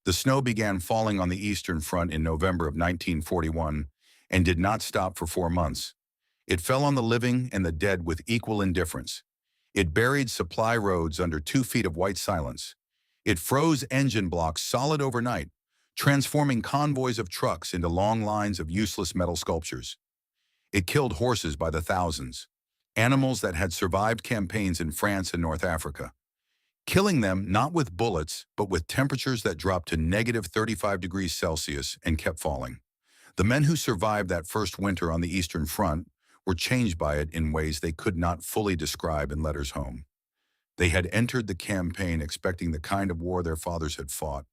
The snow began falling on the Eastern Front in November of 1941 and did not stop for 4 months. It fell on the living and the dead with equal indifference. It buried supply roads under 2 feet of white silence. It froze engine blocks solid overnight, transforming convoys of trucks into long lines of useless metal sculptures. It killed horses by the thousands, animals that had survived campaigns in France and North Africa, killing them not with bullets, but with temperatures that dropped to negative 35 degrees Celsius and kept falling. The men who survived that first winter on the Eastern Front were changed by it in ways they could not fully describe in letters home. They had entered the campaign expecting the kind of war their fathers had fought: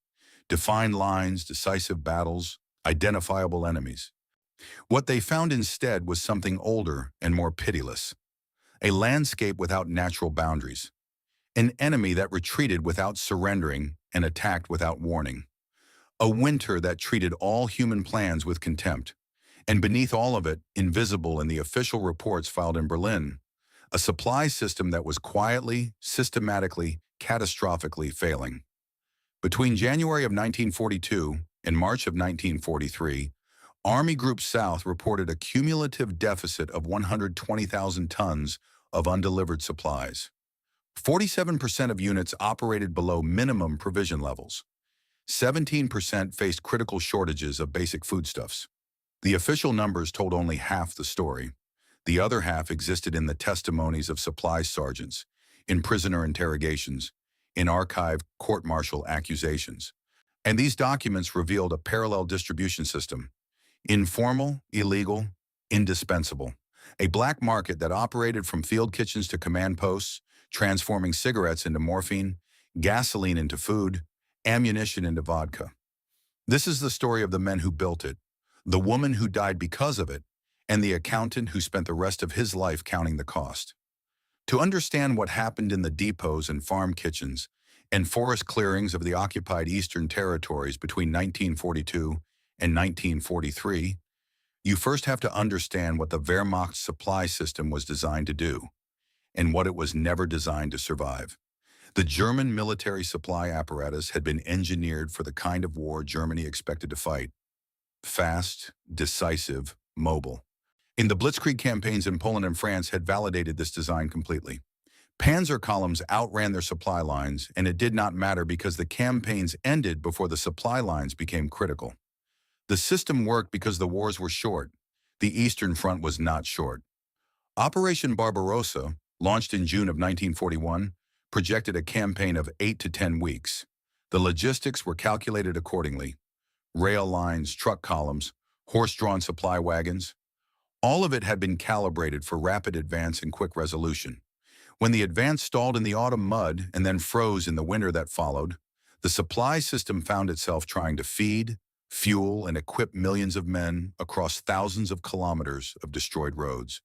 defined lines, decisive battles, identifiable enemies. What they found instead was something older and more pitiless: a landscape without natural boundaries, an enemy that retreated without surrendering and attacked without warning, a winter that treated all human plans with contempt, and beneath all of it, invisible in the official reports filed in Berlin, a supply system that was quietly, systematically, catastrophically failing. Between January of 1942 and March of 1943, Army Group South reported a cumulative deficit of 120,000 tons of undelivered supplies. 47% of units operated below minimum provision levels. 17% faced critical shortages of basic foodstuffs. The official numbers told only half the story. The other half existed in the testimonies of supply sergeants, in prisoner interrogations, in archived court-martial accusations. And these documents revealed a parallel distribution system: informal, illegal, indispensable. A black market that operated from field kitchens to command posts, transforming cigarettes into morphine, gasoline into food, ammunition into vodka. This is the story of the men who built it, the woman who died because of it, and the accountant who spent the rest of his life counting the cost. To understand what happened in the depots and farm kitchens and forest clearings of the occupied Eastern territories between 1942 and 1943, you first have to understand what the Wehrmacht supply system was designed to do, and what it was never designed to survive. The German military supply apparatus had been engineered for the kind of war Germany expected to fight: fast, decisive, mobile. In the Blitzkrieg campaigns in Poland and France had validated this design completely. Panzer columns outran their supply lines, and it did not matter because the campaigns ended before the supply lines became critical. The system worked because the wars were short. The Eastern Front was not short. Operation Barbarossa, launched in June of 1941, projected a campaign of 8 to 10 weeks. The logistics were calculated accordingly: rail lines, truck columns, horse-drawn supply wagons. All of it had been calibrated for rapid advance and quick resolution. When the advance stalled in the autumn mud and then froze in the winter that followed, the supply system found itself trying to feed, fuel, and equip millions of men across thousands of kilometers of destroyed roads,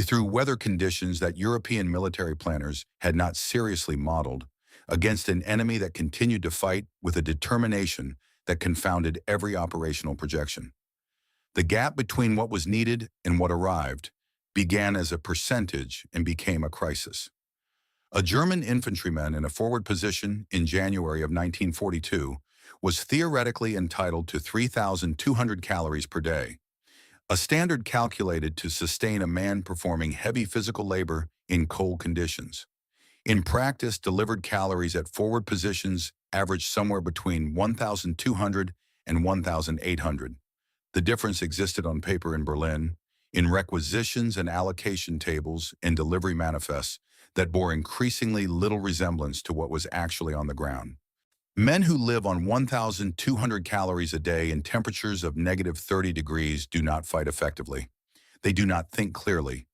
through weather conditions that European military planners had not seriously modeled, against an enemy that continued to fight with a determination that confounded every operational projection. The gap between what was needed and what arrived began as a percentage and became a crisis. A German infantryman in a forward position in January of 1942 was theoretically entitled to 3,200 calories per day, a standard calculated to sustain a man performing heavy physical labor in cold conditions. In practice, delivered calories at forward positions averaged somewhere between 1,200 and 1,800. The difference existed on paper in Berlin, in requisitions and allocation tables and delivery manifests that bore increasingly little resemblance to what was actually on the ground. Men who live on 1,200 calories a day in temperatures of negative 30 degrees do not fight effectively. They do not think clearly.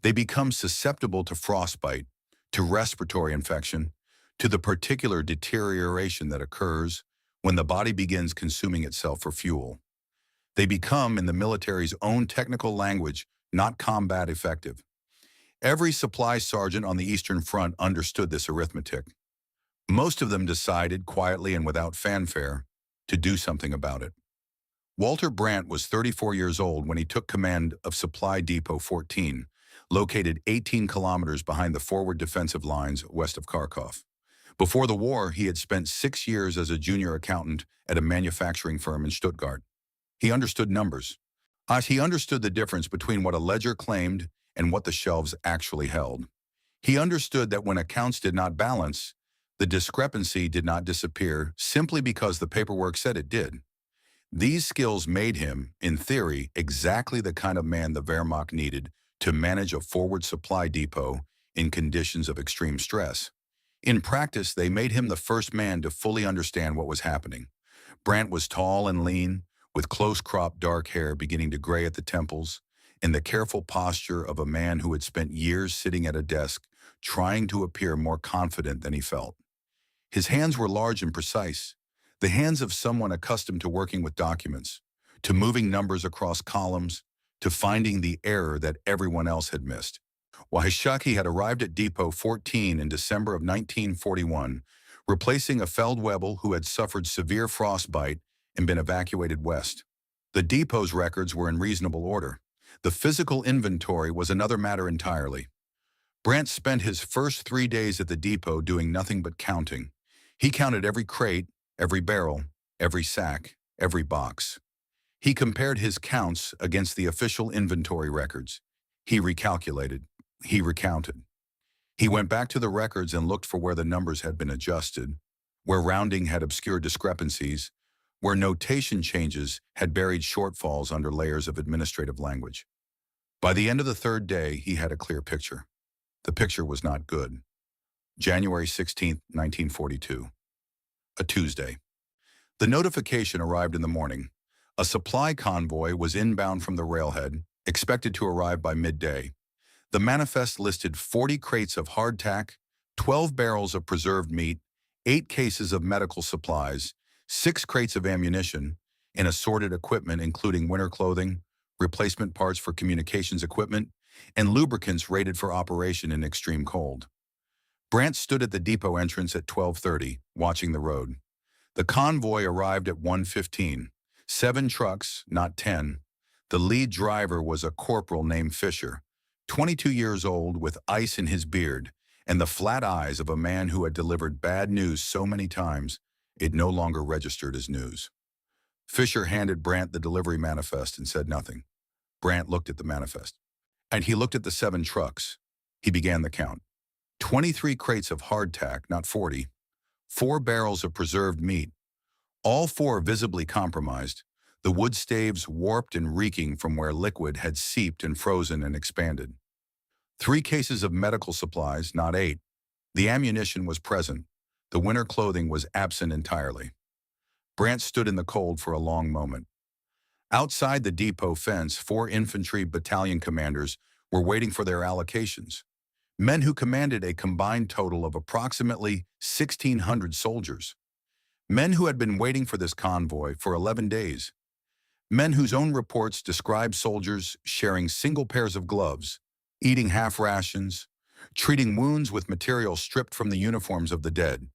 They become susceptible to frostbite, to respiratory infection, to the particular deterioration that occurs when the body begins consuming itself for fuel. They become, in the military's own technical language, not combat effective. Every supply sergeant on the Eastern Front understood this arithmetic. Most of them decided, quietly and without fanfare, to do something about it. Walter Brandt was 34 years old when he took command of Supply Depot 14, located 18 kilometers behind the forward defensive lines west of Kharkov. Before the war, he had spent 6 years as a junior accountant at a manufacturing firm in Stuttgart. He understood numbers. He understood the difference between what a ledger claimed and what the shelves actually held. He understood that when accounts did not balance, the discrepancy did not disappear simply because the paperwork said it did. These skills made him, in theory, exactly the kind of man the Wehrmacht needed to manage a forward supply depot in conditions of extreme stress. In practice, they made him the first man to fully understand what was happening. Brandt was tall and lean, with close-cropped dark hair beginning to gray at the temples, and the careful posture of a man who had spent years sitting at a desk, trying to appear more confident than he felt. His hands were large and precise, the hands of someone accustomed to working with documents, to moving numbers across columns, to finding the error that everyone else had missed. Wahishaki had arrived at Depot 14 in December of 1941, replacing a Feldwebel who had suffered severe frostbite and been evacuated west. The depot's records were in reasonable order. The physical inventory was another matter entirely. Brandt spent his first 3 days at the depot doing nothing but counting. He counted every crate, every barrel, every sack, every box. He compared his counts against the official inventory records. He recalculated. He recounted. He went back to the records and looked for where the numbers had been adjusted, where rounding had obscured discrepancies, where notation changes had buried shortfalls under layers of administrative language. By the end of the third day, he had a clear picture. The picture was not good. January 16, 1942. A Tuesday. The notification arrived in the morning. A supply convoy was inbound from the railhead, expected to arrive by midday. The manifest listed 40 crates of hardtack, 12 barrels of preserved meat, 8 cases of medical supplies, 6 crates of ammunition, and assorted equipment including winter clothing, replacement parts for communications equipment, and lubricants rated for operation in extreme cold. Brandt stood at the depot entrance at 12:30, watching the road. The convoy arrived at 1:15. 7 trucks, not 10. The lead driver was a corporal named Fisher, 22 years old with ice in his beard and the flat eyes of a man who had delivered bad news so many times it no longer registered as news. Fisher handed Brandt the delivery manifest and said nothing. Brandt looked at the manifest. And he looked at the 7 trucks. He began the count. 23 crates of hardtack, not 40. 4 barrels of preserved meat. All 4 visibly compromised, the wood staves warped and reeking from where liquid had seeped and frozen and expanded. 3 cases of medical supplies, not 8. The ammunition was present. The winter clothing was absent entirely. Brandt stood in the cold for a long moment. Outside the depot fence, 4 infantry battalion commanders were waiting for their allocations. Men who commanded a combined total of approximately 1,600 soldiers. Men who had been waiting for this convoy for 11 days. Men whose own reports described soldiers sharing single pairs of gloves, eating half rations, treating wounds with material stripped from the uniforms of the dead.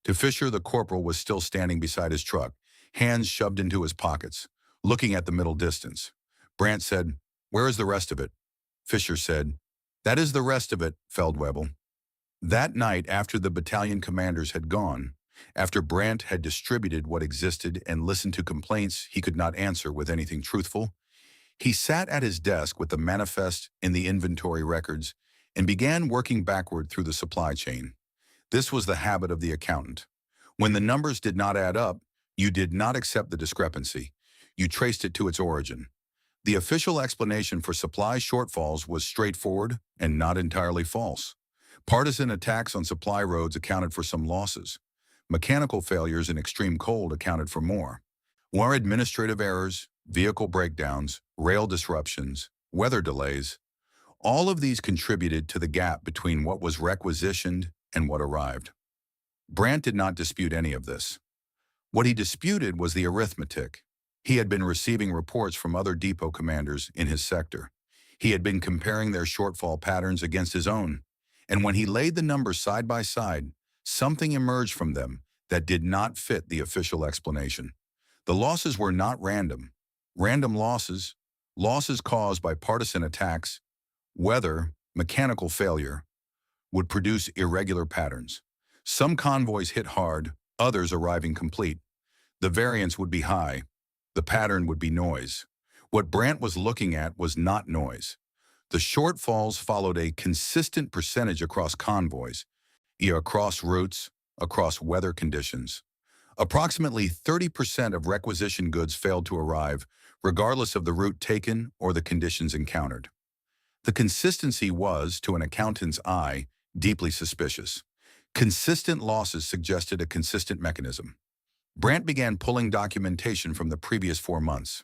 To Fisher, the corporal was still standing beside his truck, hands shoved into his pockets, looking at the middle distance. Brandt said, "Where is the rest of it?" Fisher said, "That is the rest of it, Feldwebel." That night, after the battalion commanders had gone, after Brandt had distributed what existed and listened to complaints he could not answer with anything truthful, he sat at his desk with the manifest and the inventory records and began working backward through the supply chain. This was the habit of the accountant. When the numbers did not add up, you did not accept the discrepancy. You traced it to its origin. The official explanation for supply shortfalls was straightforward and not entirely false. Partisan attacks on supply roads accounted for some losses. Mechanical failures in extreme cold accounted for more. More administrative errors, vehicle breakdowns, rail disruptions, weather delays, all of these contributed to the gap between what was requisitioned and what arrived. Brandt did not dispute any of this. What he disputed was the arithmetic. He had been receiving reports from other depot commanders in his sector. He had been comparing their shortfall patterns against his own. And when he laid the numbers side by side, something emerged from them that did not fit the official explanation. The losses were not random. Random losses, losses caused by partisan attacks, weather, mechanical failure, would produce irregular patterns. Some convoys hit hard, others arriving complete. The variance would be high. The pattern would be noise. What Brandt was looking at was not noise. The shortfalls followed a consistent percentage across convoys, across routes, across weather conditions. Approximately 30% of requisition goods failed to arrive, regardless of the route taken or the conditions encountered. The consistency was, to an accountant's eye, deeply suspicious. Consistent losses suggested a consistent mechanism. Brandt began pulling documentation from the previous 4 months.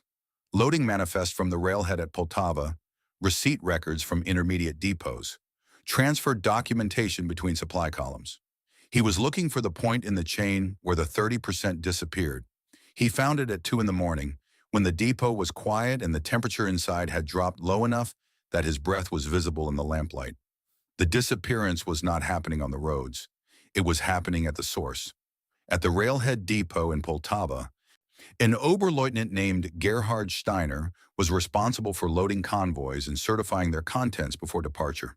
Loading manifest from the railhead at Poltava, receipt records from intermediate depots, transferred documentation between supply columns. He was looking for the point in the chain where the 30% disappeared. He found it at 2 in the morning, when the depot was quiet and the temperature inside had dropped low enough that his breath was visible in the lamplight. The disappearance was not happening on the roads. It was happening at the source. At the railhead depot in Poltava, an Oberleutnant named Gerhard Steiner was responsible for loading convoys and certifying their contents before departure.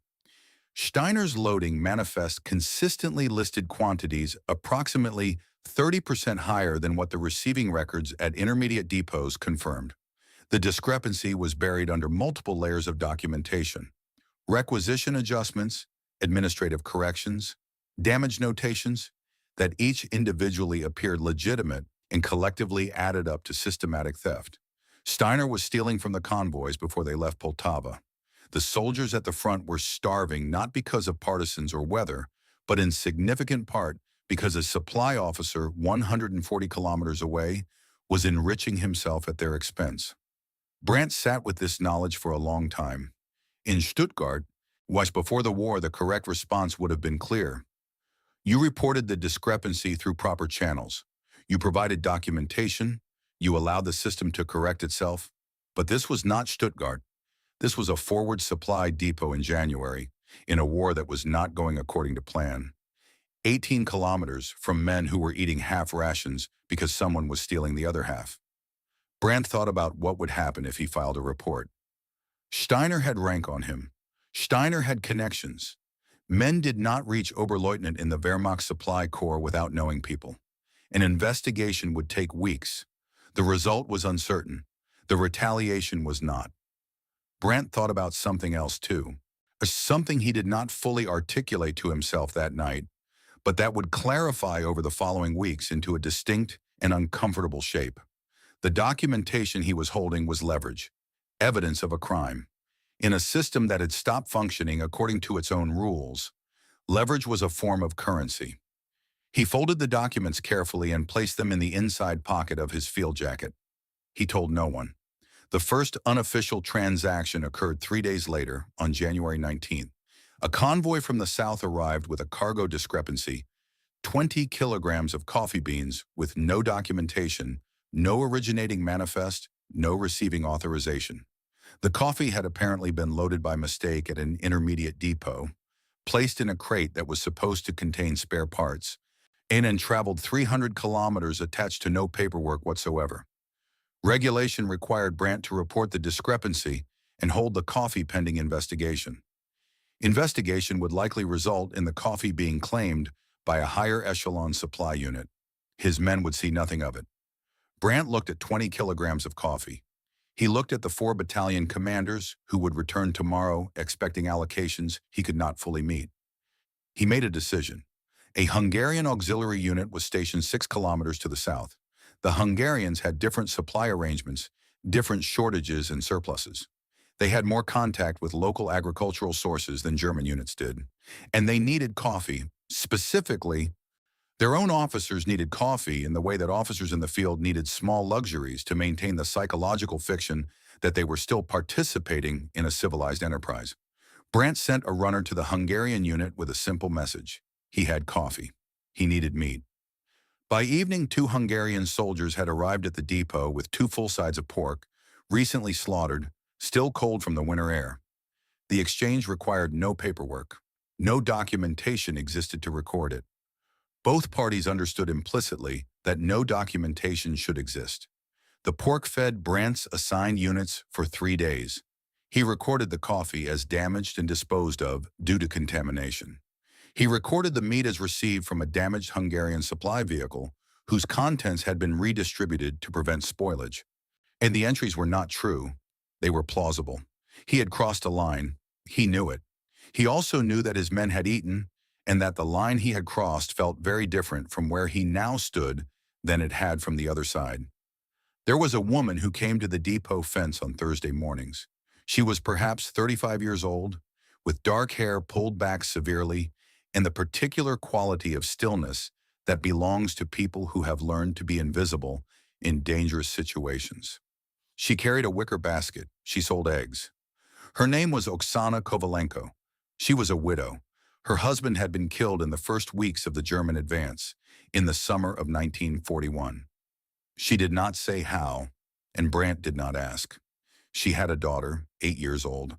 Steiner's loading manifest consistently listed quantities approximately 30% higher than what the receiving records at intermediate depots confirmed. The discrepancy was buried under multiple layers of documentation: requisition adjustments, administrative corrections, damage notations, that each individually appeared legitimate and collectively added up to systematic theft. Steiner was stealing from the convoys before they left Poltava. The soldiers at the front were starving not because of partisans or weather, but in significant part because a supply officer 140 kilometers away was enriching himself at their expense. Brandt sat with this knowledge for a long time. In Stuttgart, which before the war the correct response would have been clear. You reported the discrepancy through proper channels. You provided documentation. You allowed the system to correct itself. But this was not Stuttgart. This was a forward supply depot in January, in a war that was not going according to plan. 18 kilometers from men who were eating half rations because someone was stealing the other half. Brandt thought about what would happen if he filed a report. Steiner had rank on him. Steiner had connections. Men did not reach Oberleutnant in the Wehrmacht supply corps without knowing people. An investigation would take weeks. The result was uncertain. The retaliation was not. Brandt thought about something else too, something he did not fully articulate to himself that night, but that would clarify over the following weeks into a distinct and uncomfortable shape. The documentation he was holding was leverage, evidence of a crime. In a system that had stopped functioning according to its own rules, leverage was a form of currency. He folded the documents carefully and placed them in the inside pocket of his field jacket. He told no one. The first unofficial transaction occurred 3 days later, on January 19th. A convoy from the south arrived with a cargo discrepancy: 20 kilograms of coffee beans with no documentation, no originating manifest, no receiving authorization. The coffee had apparently been loaded by mistake at an intermediate depot, placed in a crate that was supposed to contain spare parts, and traveled 300 kilometers attached to no paperwork whatsoever. Regulation required Brandt to report the discrepancy and hold the coffee pending investigation. Investigation would likely result in the coffee being claimed by a higher echelon supply unit. His men would see nothing of it. Brandt looked at 20 kilograms of coffee. He looked at the 4 battalion commanders who would return tomorrow expecting allocations he could not fully meet. He made a decision. A Hungarian auxiliary unit was stationed 6 kilometers to the south. The Hungarians had different supply arrangements, different shortages and surpluses. They had more contact with local agricultural sources than German units did, and they needed coffee. Specifically, their own officers needed coffee in the way that officers in the field needed small luxuries to maintain the psychological fiction that they were still participating in a civilized enterprise. Brandt sent a runner to the Hungarian unit with a simple message. He had coffee. He needed meat. By evening, 2 Hungarian soldiers had arrived at the depot with 2 full sides of pork, recently slaughtered, still cold from the winter air. The exchange required no paperwork. No documentation existed to record it. Both parties understood implicitly that no documentation should exist. The pork fed Brandt's assigned units for 3 days. He recorded the coffee as damaged and disposed of due to contamination. He recorded the meat as received from a damaged Hungarian supply vehicle whose contents had been redistributed to prevent spoilage. And the entries were not true. They were plausible. He had crossed a line. He knew it. He also knew that his men had eaten and that the line he had crossed felt very different from where he now stood than it had from the other side. There was a woman who came to the depot fence on Thursday mornings. She was perhaps 35 years old, with dark hair pulled back severely and the particular quality of stillness that belongs to people who have learned to be invisible in dangerous situations. She carried a wicker basket. She sold eggs. Her name was Oksana Kovalenko. She was a widow. Her husband had been killed in the first weeks of the German advance in the summer of 1941. She did not say how, and Brandt did not ask. She had a daughter, 8 years old,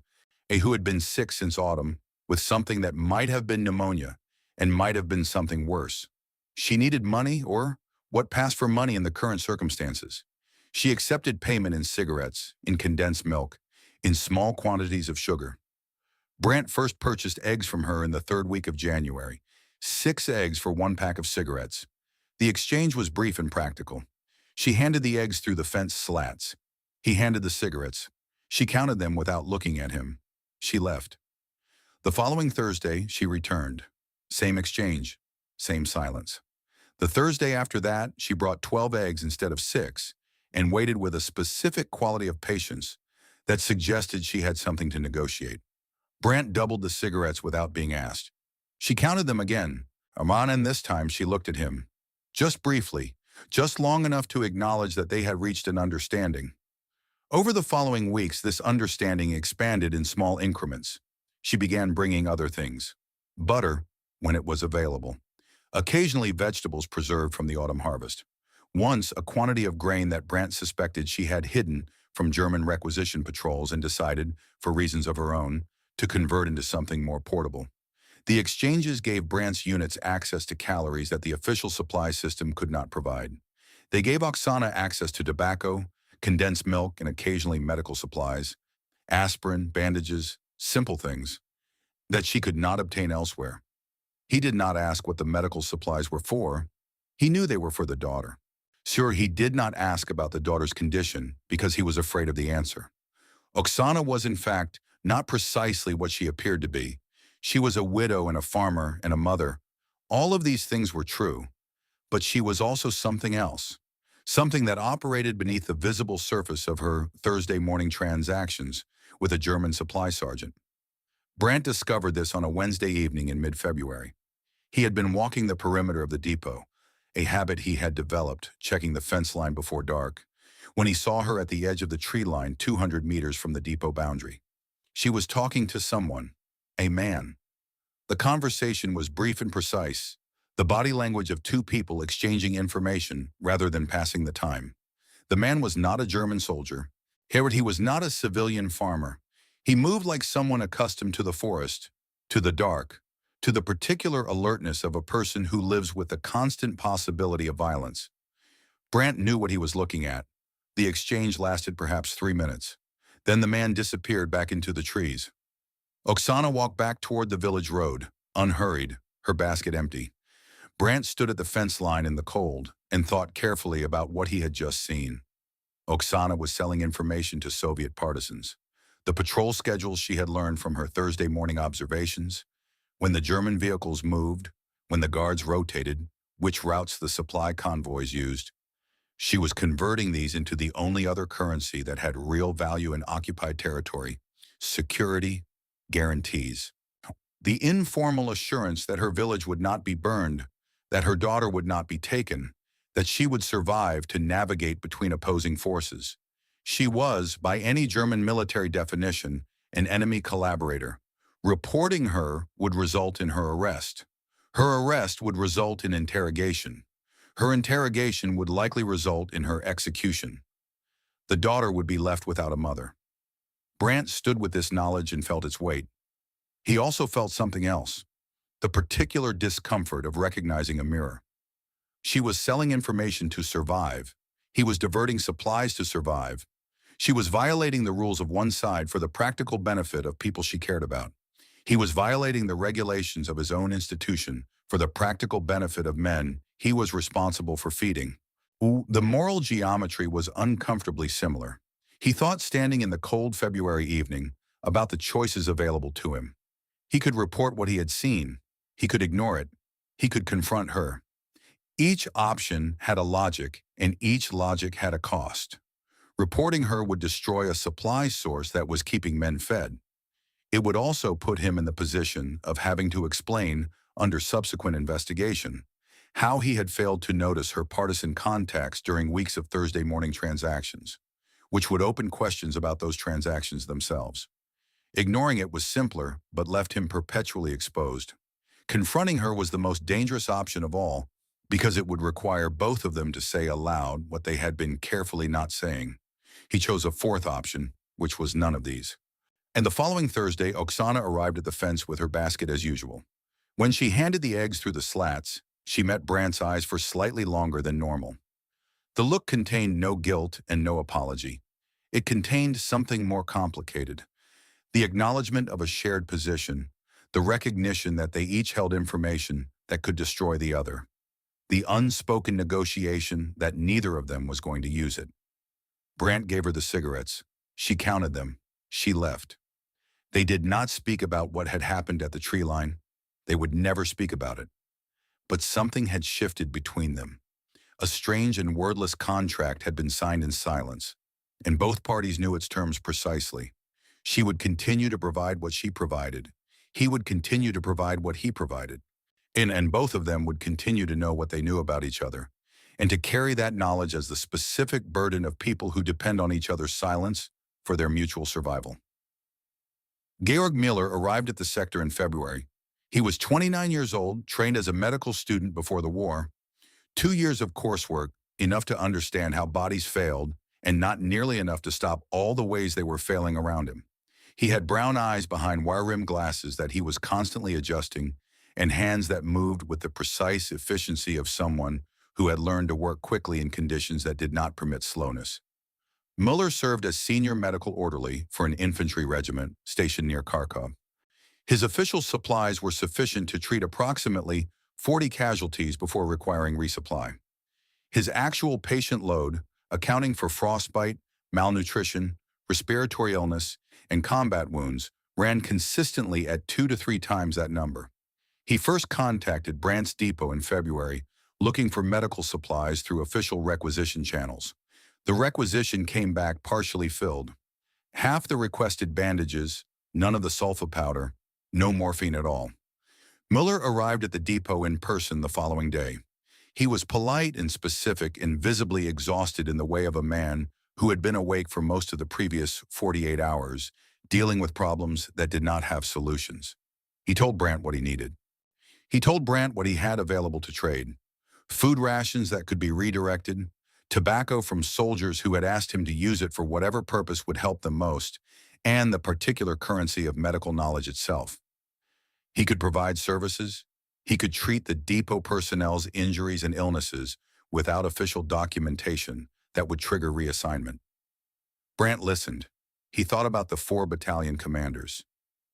who had been sick since autumn with something that might have been pneumonia and might have been something worse. She needed money, or what passed for money in the current circumstances. She accepted payment in cigarettes, in condensed milk, in small quantities of sugar. Brandt first purchased eggs from her in the third week of January, 6 eggs for 1 pack of cigarettes. The exchange was brief and practical. She handed the eggs through the fence slats. He handed the cigarettes. She counted them without looking at him. She left. The following Thursday, she returned. Same exchange, same silence. The Thursday after that, she brought 12 eggs instead of 6 and waited with a specific quality of patience that suggested she had something to negotiate. Brandt doubled the cigarettes without being asked. She counted them again. And this time she looked at him. Just briefly, just long enough to acknowledge that they had reached an understanding. Over the following weeks, this understanding expanded in small increments. She began bringing other things. Butter, when it was available. Occasionally vegetables preserved from the autumn harvest. Once, a quantity of grain that Brandt suspected she had hidden from German requisition patrols and decided, for reasons of her own, to convert into something more portable. The exchanges gave Brandt's units access to calories that the official supply system could not provide. They gave Oksana access to tobacco, condensed milk, and occasionally medical supplies, aspirin, bandages, simple things that she could not obtain elsewhere. He did not ask what the medical supplies were for. He knew they were for the daughter. Sure, he did not ask about the daughter's condition because he was afraid of the answer. Oksana was, in fact, not precisely what she appeared to be. She was a widow and a farmer and a mother. All of these things were true, but she was also something else, something that operated beneath the visible surface of her Thursday morning transactions with a German supply sergeant. Brandt discovered this on a Wednesday evening in mid-February. He had been walking the perimeter of the depot, a habit he had developed, checking the fence line before dark, when he saw her at the edge of the tree line 200 meters from the depot boundary. She was talking to someone, a man. The conversation was brief and precise, the body language of two people exchanging information rather than passing the time. The man was not a German soldier. He was not a civilian farmer. He moved like someone accustomed to the forest, to the dark, to the particular alertness of a person who lives with the constant possibility of violence. Brandt knew what he was looking at. The exchange lasted perhaps 3 minutes. Then the man disappeared back into the trees. Oksana walked back toward the village road, unhurried, her basket empty. Brandt stood at the fence line in the cold and thought carefully about what he had just seen. Oksana was selling information to Soviet partisans. The patrol schedules she had learned from her Thursday morning observations, when the German vehicles moved, when the guards rotated, which routes the supply convoys used. She was converting these into the only other currency that had real value in occupied territory: security, guarantees. The informal assurance that her village would not be burned, that her daughter would not be taken, that she would survive to navigate between opposing forces. She was, by any German military definition, an enemy collaborator. Reporting her would result in her arrest. Her arrest would result in interrogation. Her interrogation would likely result in her execution. The daughter would be left without a mother. Brandt stood with this knowledge and felt its weight. He also felt something else, the particular discomfort of recognizing a mirror. She was selling information to survive. He was diverting supplies to survive. She was violating the rules of one side for the practical benefit of people she cared about. He was violating the regulations of his own institution for the practical benefit of men he was responsible for feeding. The moral geometry was uncomfortably similar. He thought, standing in the cold February evening, about the choices available to him. He could report what he had seen. He could ignore it. He could confront her. Each option had a logic, and each logic had a cost. Reporting her would destroy a supply source that was keeping men fed. It would also put him in the position of having to explain, under subsequent investigation, how he had failed to notice her partisan contacts during weeks of Thursday morning transactions, which would open questions about those transactions themselves. Ignoring it was simpler, but left him perpetually exposed. Confronting her was the most dangerous option of all, because it would require both of them to say aloud what they had been carefully not saying. He chose a fourth option, which was none of these. And the following Thursday, Oksana arrived at the fence with her basket as usual. When she handed the eggs through the slats, she met Brandt's eyes for slightly longer than normal. The look contained no guilt and no apology. It contained something more complicated. The acknowledgement of a shared position, the recognition that they each held information that could destroy the other. The unspoken negotiation that neither of them was going to use it. Brandt gave her the cigarettes. She counted them. She left. They did not speak about what had happened at the tree line. They would never speak about it. But something had shifted between them. A strange and wordless contract had been signed in silence, and both parties knew its terms precisely. She would continue to provide what she provided. He would continue to provide what he provided. And both of them would continue to know what they knew about each other, and to carry that knowledge as the specific burden of people who depend on each other's silence for their mutual survival. Georg Miller arrived at the sector in February. He was 29 years old, trained as a medical student before the war. 2 years of coursework, enough to understand how bodies failed, and not nearly enough to stop all the ways they were failing around him. He had brown eyes behind wire-rimmed glasses that he was constantly adjusting, and hands that moved with the precise efficiency of someone who had learned to work quickly in conditions that did not permit slowness. Muller served as senior medical orderly for an infantry regiment stationed near Kharkov. His official supplies were sufficient to treat approximately 40 casualties before requiring resupply. His actual patient load, accounting for frostbite, malnutrition, respiratory illness, and combat wounds, ran consistently at 2 to 3 times that number. He first contacted Brandt's depot in February, looking for medical supplies through official requisition channels. The requisition came back partially filled. Half the requested bandages, none of the sulfa powder, no morphine at all. Muller arrived at the depot in person the following day. He was polite and specific and visibly exhausted in the way of a man who had been awake for most of the previous 48 hours, dealing with problems that did not have solutions. He told Brandt what he needed. He told Brandt what he had available to trade: food rations that could be redirected, tobacco from soldiers who had asked him to use it for whatever purpose would help them most, and the particular currency of medical knowledge itself. He could provide services. He could treat the depot personnel's injuries and illnesses without official documentation that would trigger reassignment. Brandt listened. He thought about the 4 battalion commanders.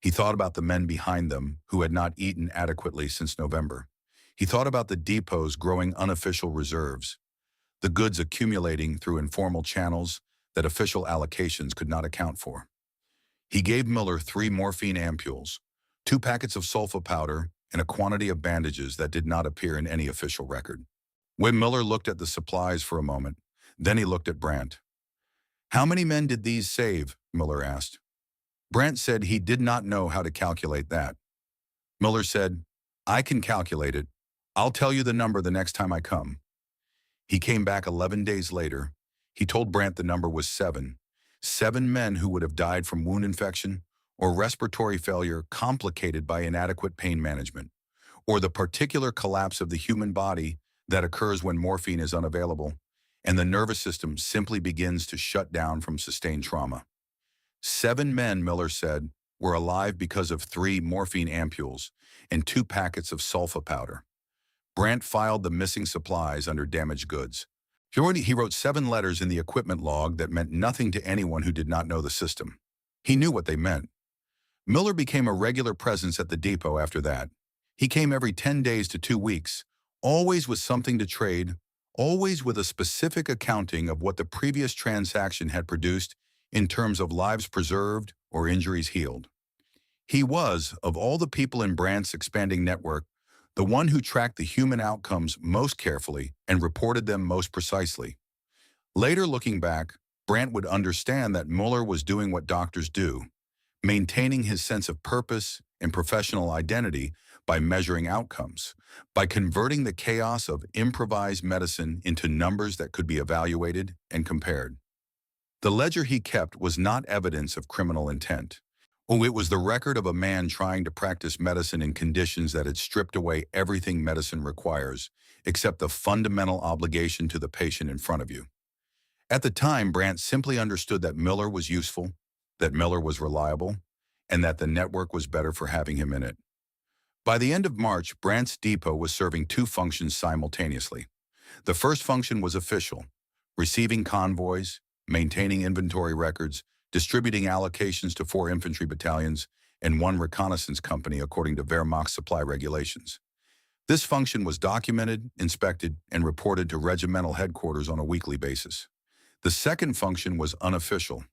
He thought about the men behind them who had not eaten adequately since November. He thought about the depot's growing unofficial reserves, the goods accumulating through informal channels that official allocations could not account for. He gave Muller 3 morphine ampules, 2 packets of sulfa powder, and a quantity of bandages that did not appear in any official record. When Muller looked at the supplies for a moment, then he looked at Brandt. "How many men did these save?" Muller asked. Brandt said he did not know how to calculate that. Muller said, "I can calculate it. I'll tell you the number the next time I come." He came back 11 days later. He told Brandt the number was 7. 7 men who would have died from wound infection or respiratory failure complicated by inadequate pain management, or the particular collapse of the human body that occurs when morphine is unavailable and the nervous system simply begins to shut down from sustained trauma. 7 men, Muller said, were alive because of 3 morphine ampules and 2 packets of sulfa powder. Brandt filed the missing supplies under damaged goods. He wrote 7 letters in the equipment log that meant nothing to anyone who did not know the system. He knew what they meant. Miller became a regular presence at the depot after that. He came every 10 days to 2 weeks, always with something to trade, always with a specific accounting of what the previous transaction had produced in terms of lives preserved or injuries healed. He was, of all the people in Brandt's expanding network, the one who tracked the human outcomes most carefully and reported them most precisely. Later looking back, Brandt would understand that Mueller was doing what doctors do, maintaining his sense of purpose and professional identity by measuring outcomes, by converting the chaos of improvised medicine into numbers that could be evaluated and compared. The ledger he kept was not evidence of criminal intent. Oh, it was the record of a man trying to practice medicine in conditions that had stripped away everything medicine requires, except the fundamental obligation to the patient in front of you. At the time, Brandt simply understood that Miller was useful, that Miller was reliable, and that the network was better for having him in it. By the end of March, Brandt's depot was serving two functions simultaneously. The first function was official, receiving convoys, maintaining inventory records, distributing allocations to 4 infantry battalions and 1 reconnaissance company according to Wehrmacht supply regulations. This function was documented, inspected, and reported to regimental headquarters on a weekly basis. The second function was unofficial,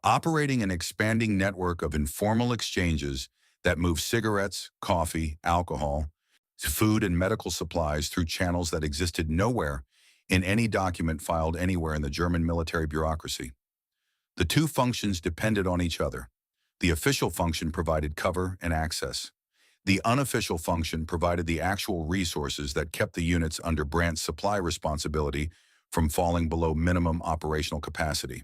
operating an expanding network of informal exchanges that moved cigarettes, coffee, alcohol, food, and medical supplies through channels that existed nowhere in any document filed anywhere in the German military bureaucracy. The two functions depended on each other. The official function provided cover and access. The unofficial function provided the actual resources that kept the units under Brandt's supply responsibility from falling below minimum operational capacity.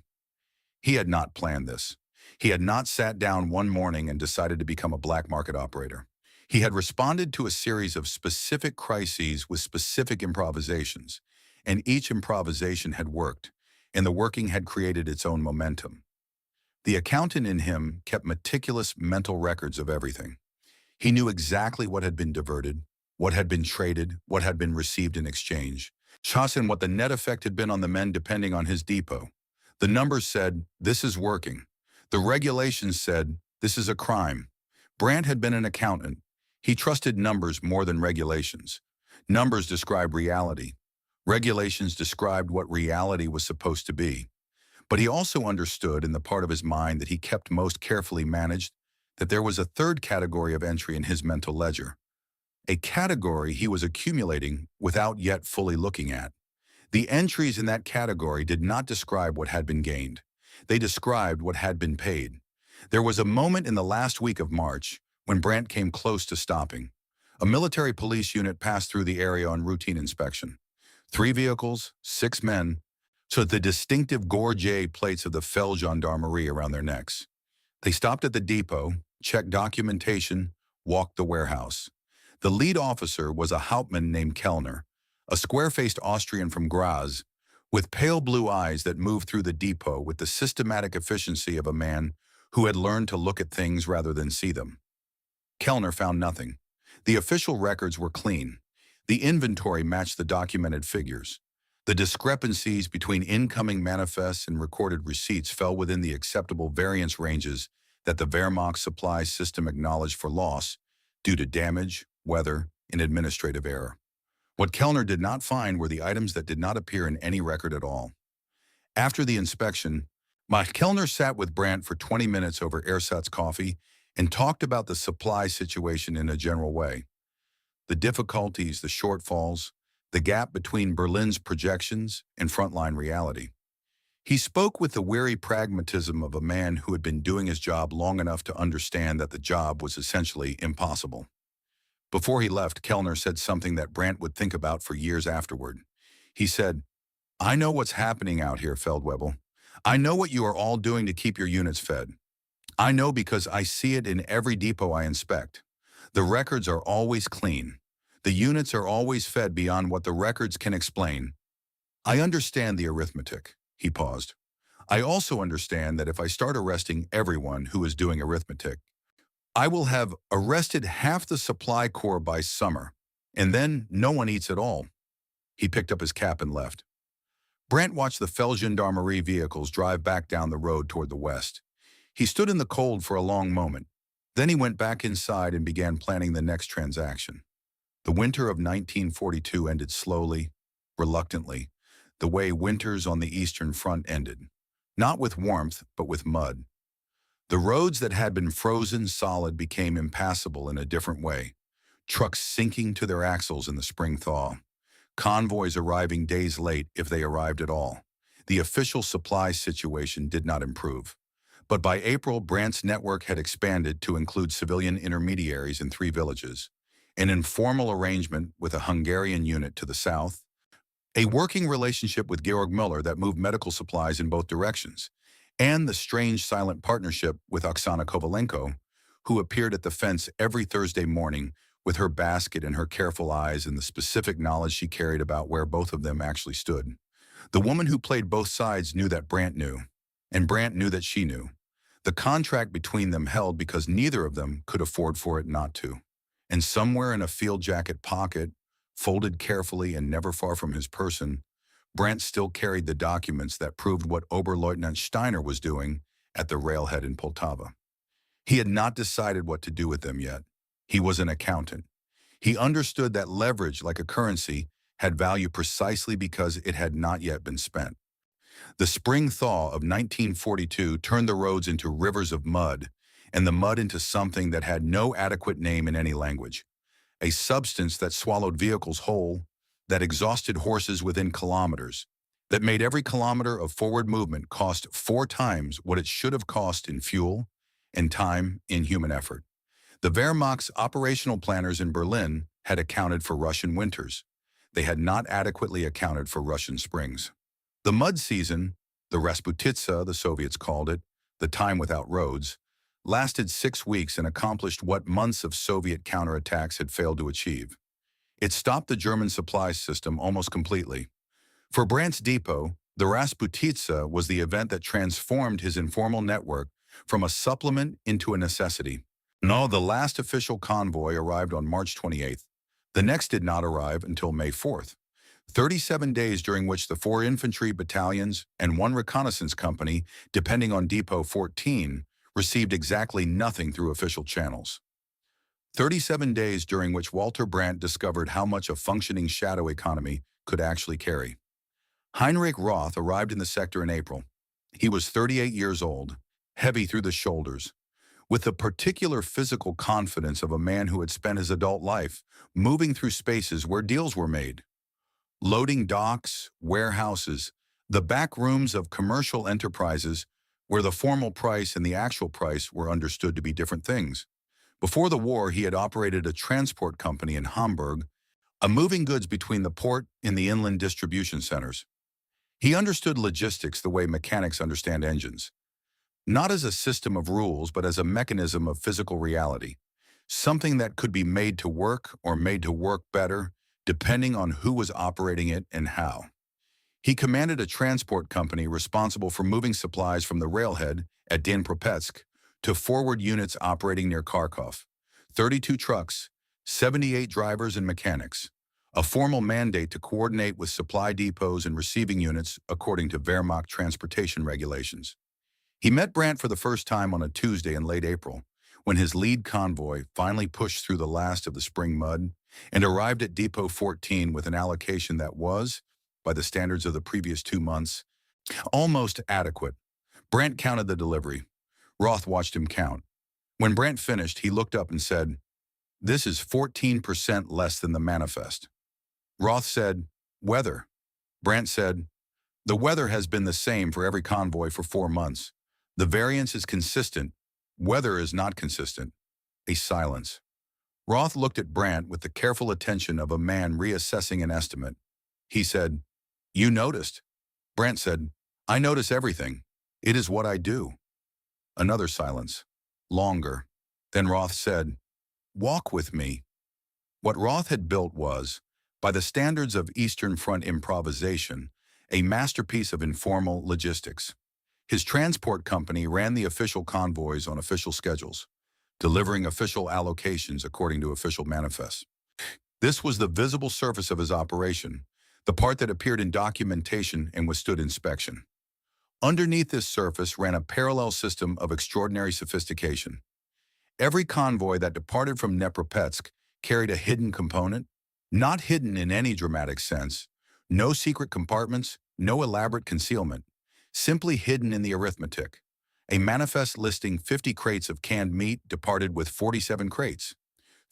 He had not planned this. He had not sat down one morning and decided to become a black market operator. He had responded to a series of specific crises with specific improvisations, and each improvisation had worked, and the working had created its own momentum. The accountant in him kept meticulous mental records of everything. He knew exactly what had been diverted, what had been traded, what had been received in exchange, and what the net effect had been on the men depending on his depot. The numbers said, "This is working." The regulations said, "This is a crime." Brandt had been an accountant. He trusted numbers more than regulations. Numbers described reality. Regulations described what reality was supposed to be. But he also understood in the part of his mind that he kept most carefully managed that there was a third category of entry in his mental ledger, a category he was accumulating without yet fully looking at. The entries in that category did not describe what had been gained. They described what had been paid. There was a moment in the last week of March when Brandt came close to stopping. A military police unit passed through the area on routine inspection. 3 vehicles, 6 men, so the distinctive gorget plates of the Fell Gendarmerie around their necks. They stopped at the depot, checked documentation, walked the warehouse. The lead officer was a Hauptmann named Kellner, a square-faced Austrian from Graz, with pale blue eyes that moved through the depot with the systematic efficiency of a man who had learned to look at things rather than see them. Kellner found nothing. The official records were clean. The inventory matched the documented figures. The discrepancies between incoming manifests and recorded receipts fell within the acceptable variance ranges that the Wehrmacht supply system acknowledged for loss due to damage, weather, and administrative error. What Kellner did not find were the items that did not appear in any record at all. After the inspection, Kellner sat with Brandt for 20 minutes over ersatz coffee and talked about the supply situation in a general way. The difficulties, the shortfalls, the gap between Berlin's projections and frontline reality. He spoke with the weary pragmatism of a man who had been doing his job long enough to understand that the job was essentially impossible. Before he left, Kellner said something that Brandt would think about for years afterward. He said, "I know what's happening out here, Feldwebel. I know what you are all doing to keep your units fed. I know because I see it in every depot I inspect. The records are always clean. The units are always fed beyond what the records can explain. I understand the arithmetic." He paused. "I also understand that if I start arresting everyone who is doing arithmetic, I will have arrested half the supply corps by summer, and then no one eats at all." He picked up his cap and left. Brandt watched the Fell Gendarmerie vehicles drive back down the road toward the west. He stood in the cold for a long moment. Then he went back inside and began planning the next transaction. The winter of 1942 ended slowly, reluctantly, the way winters on the Eastern Front ended. Not with warmth, but with mud. The roads that had been frozen solid became impassable in a different way, trucks sinking to their axles in the spring thaw, convoys arriving days late if they arrived at all. The official supply situation did not improve. But by April, Brandt's network had expanded to include civilian intermediaries in 3 villages, an informal arrangement with a Hungarian unit to the south, a working relationship with Georg Müller that moved medical supplies in both directions, and the strange silent partnership with Oksana Kovalenko, who appeared at the fence every Thursday morning with her basket and her careful eyes and the specific knowledge she carried about where both of them actually stood. The woman who played both sides knew that Brandt knew, and Brandt knew that she knew. The contract between them held because neither of them could afford for it not to. And somewhere in a field jacket pocket, folded carefully and never far from his person, Brandt still carried the documents that proved what Oberleutnant Steiner was doing at the railhead in Poltava. He had not decided what to do with them yet. He was an accountant. He understood that leverage, like a currency, had value precisely because it had not yet been spent. The spring thaw of 1942 turned the roads into rivers of mud, and the mud into something that had no adequate name in any language. A substance that swallowed vehicles whole, that exhausted horses within kilometers, that made every kilometer of forward movement cost 4 times what it should have cost in fuel and time in human effort. The Wehrmacht's operational planners in Berlin had accounted for Russian winters. They had not adequately accounted for Russian springs. The mud season, the Rasputitsa, the Soviets called it, the time without roads, lasted 6 weeks and accomplished what months of Soviet counterattacks had failed to achieve. It stopped the German supply system almost completely. For Brandt's depot, the Rasputitsa was the event that transformed his informal network from a supplement into a necessity. No, the last official convoy arrived on March 28th. The next did not arrive until May 4th. 37 days during which the 4 infantry battalions and 1 reconnaissance company, depending on Depot 14, received exactly nothing through official channels. 37 days during which Walter Brandt discovered how much a functioning shadow economy could actually carry. Heinrich Roth arrived in the sector in April. He was 38 years old, heavy through the shoulders, with the particular physical confidence of a man who had spent his adult life moving through spaces where deals were made. Loading docks, warehouses, the back rooms of commercial enterprises where the formal price and the actual price were understood to be different things. Before the war, he had operated a transport company in Hamburg, a moving goods between the port and the inland distribution centers. He understood logistics the way mechanics understand engines, not as a system of rules, but as a mechanism of physical reality, something that could be made to work or made to work better, depending on who was operating it and how. He commanded a transport company responsible for moving supplies from the railhead at Dnipropetrovsk to forward units operating near Kharkov, 32 trucks, 78 drivers and mechanics, a formal mandate to coordinate with supply depots and receiving units according to Wehrmacht transportation regulations. He met Brandt for the first time on a Tuesday in late April, when his lead convoy finally pushed through the last of the spring mud and arrived at Depot 14 with an allocation that was, by the standards of the previous 2 months, almost adequate. Brandt counted the delivery. Roth watched him count. When Brandt finished, he looked up and said, "This is 14% less than the manifest." Roth said, "Weather." Brandt said, "The weather has been the same for every convoy for 4 months. The variance is consistent. Weather is not consistent." A silence. Roth looked at Brandt with the careful attention of a man reassessing an estimate. He said, "You noticed." Brandt said, "I notice everything. It is what I do." Another silence. Longer. Then Roth said, "Walk with me." What Roth had built was, by the standards of Eastern Front improvisation, a masterpiece of informal logistics. His transport company ran the official convoys on official schedules, delivering official allocations according to official manifests. This was the visible surface of his operation, the part that appeared in documentation and withstood inspection. Underneath this surface ran a parallel system of extraordinary sophistication. Every convoy that departed from Dnepropetsk carried a hidden component, not hidden in any dramatic sense, no secret compartments, no elaborate concealment, simply hidden in the arithmetic. A manifest listing 50 crates of canned meat departed with 47 crates.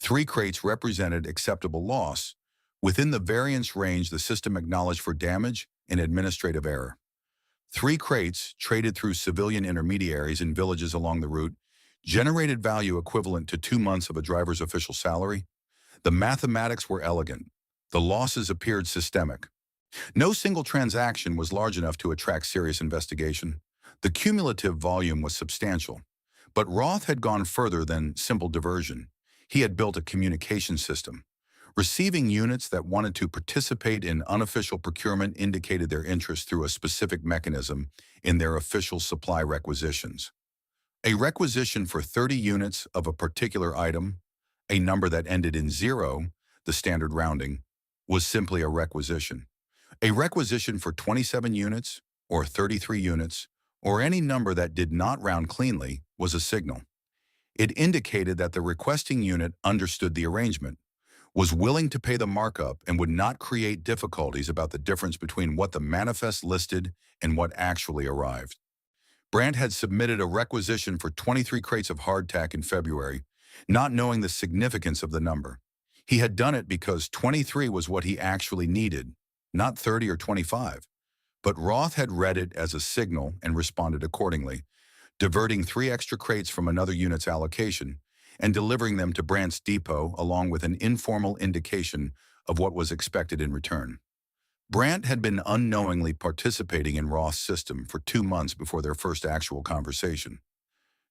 3 crates represented acceptable loss, within the variance range the system acknowledged for damage and administrative error. 3 crates, traded through civilian intermediaries in villages along the route, generated value equivalent to 2 months of a driver's official salary. The mathematics were elegant. The losses appeared systemic. No single transaction was large enough to attract serious investigation. The cumulative volume was substantial. But Roth had gone further than simple diversion. He had built a communication system. Receiving units that wanted to participate in unofficial procurement indicated their interest through a specific mechanism in their official supply requisitions. A requisition for 30 units of a particular item, a number that ended in 0, the standard rounding, was simply a requisition. A requisition for 27 units, or 33 units, or any number that did not round cleanly, was a signal. It indicated that the requesting unit understood the arrangement, was willing to pay the markup, and would not create difficulties about the difference between what the manifest listed and what actually arrived. Brandt had submitted a requisition for 23 crates of hardtack in February, not knowing the significance of the number. He had done it because 23 was what he actually needed, not 30 or 25. But Roth had read it as a signal and responded accordingly, diverting 3 extra crates from another unit's allocation and delivering them to Brandt's depot along with an informal indication of what was expected in return. Brandt had been unknowingly participating in Roth's system for 2 months before their first actual conversation.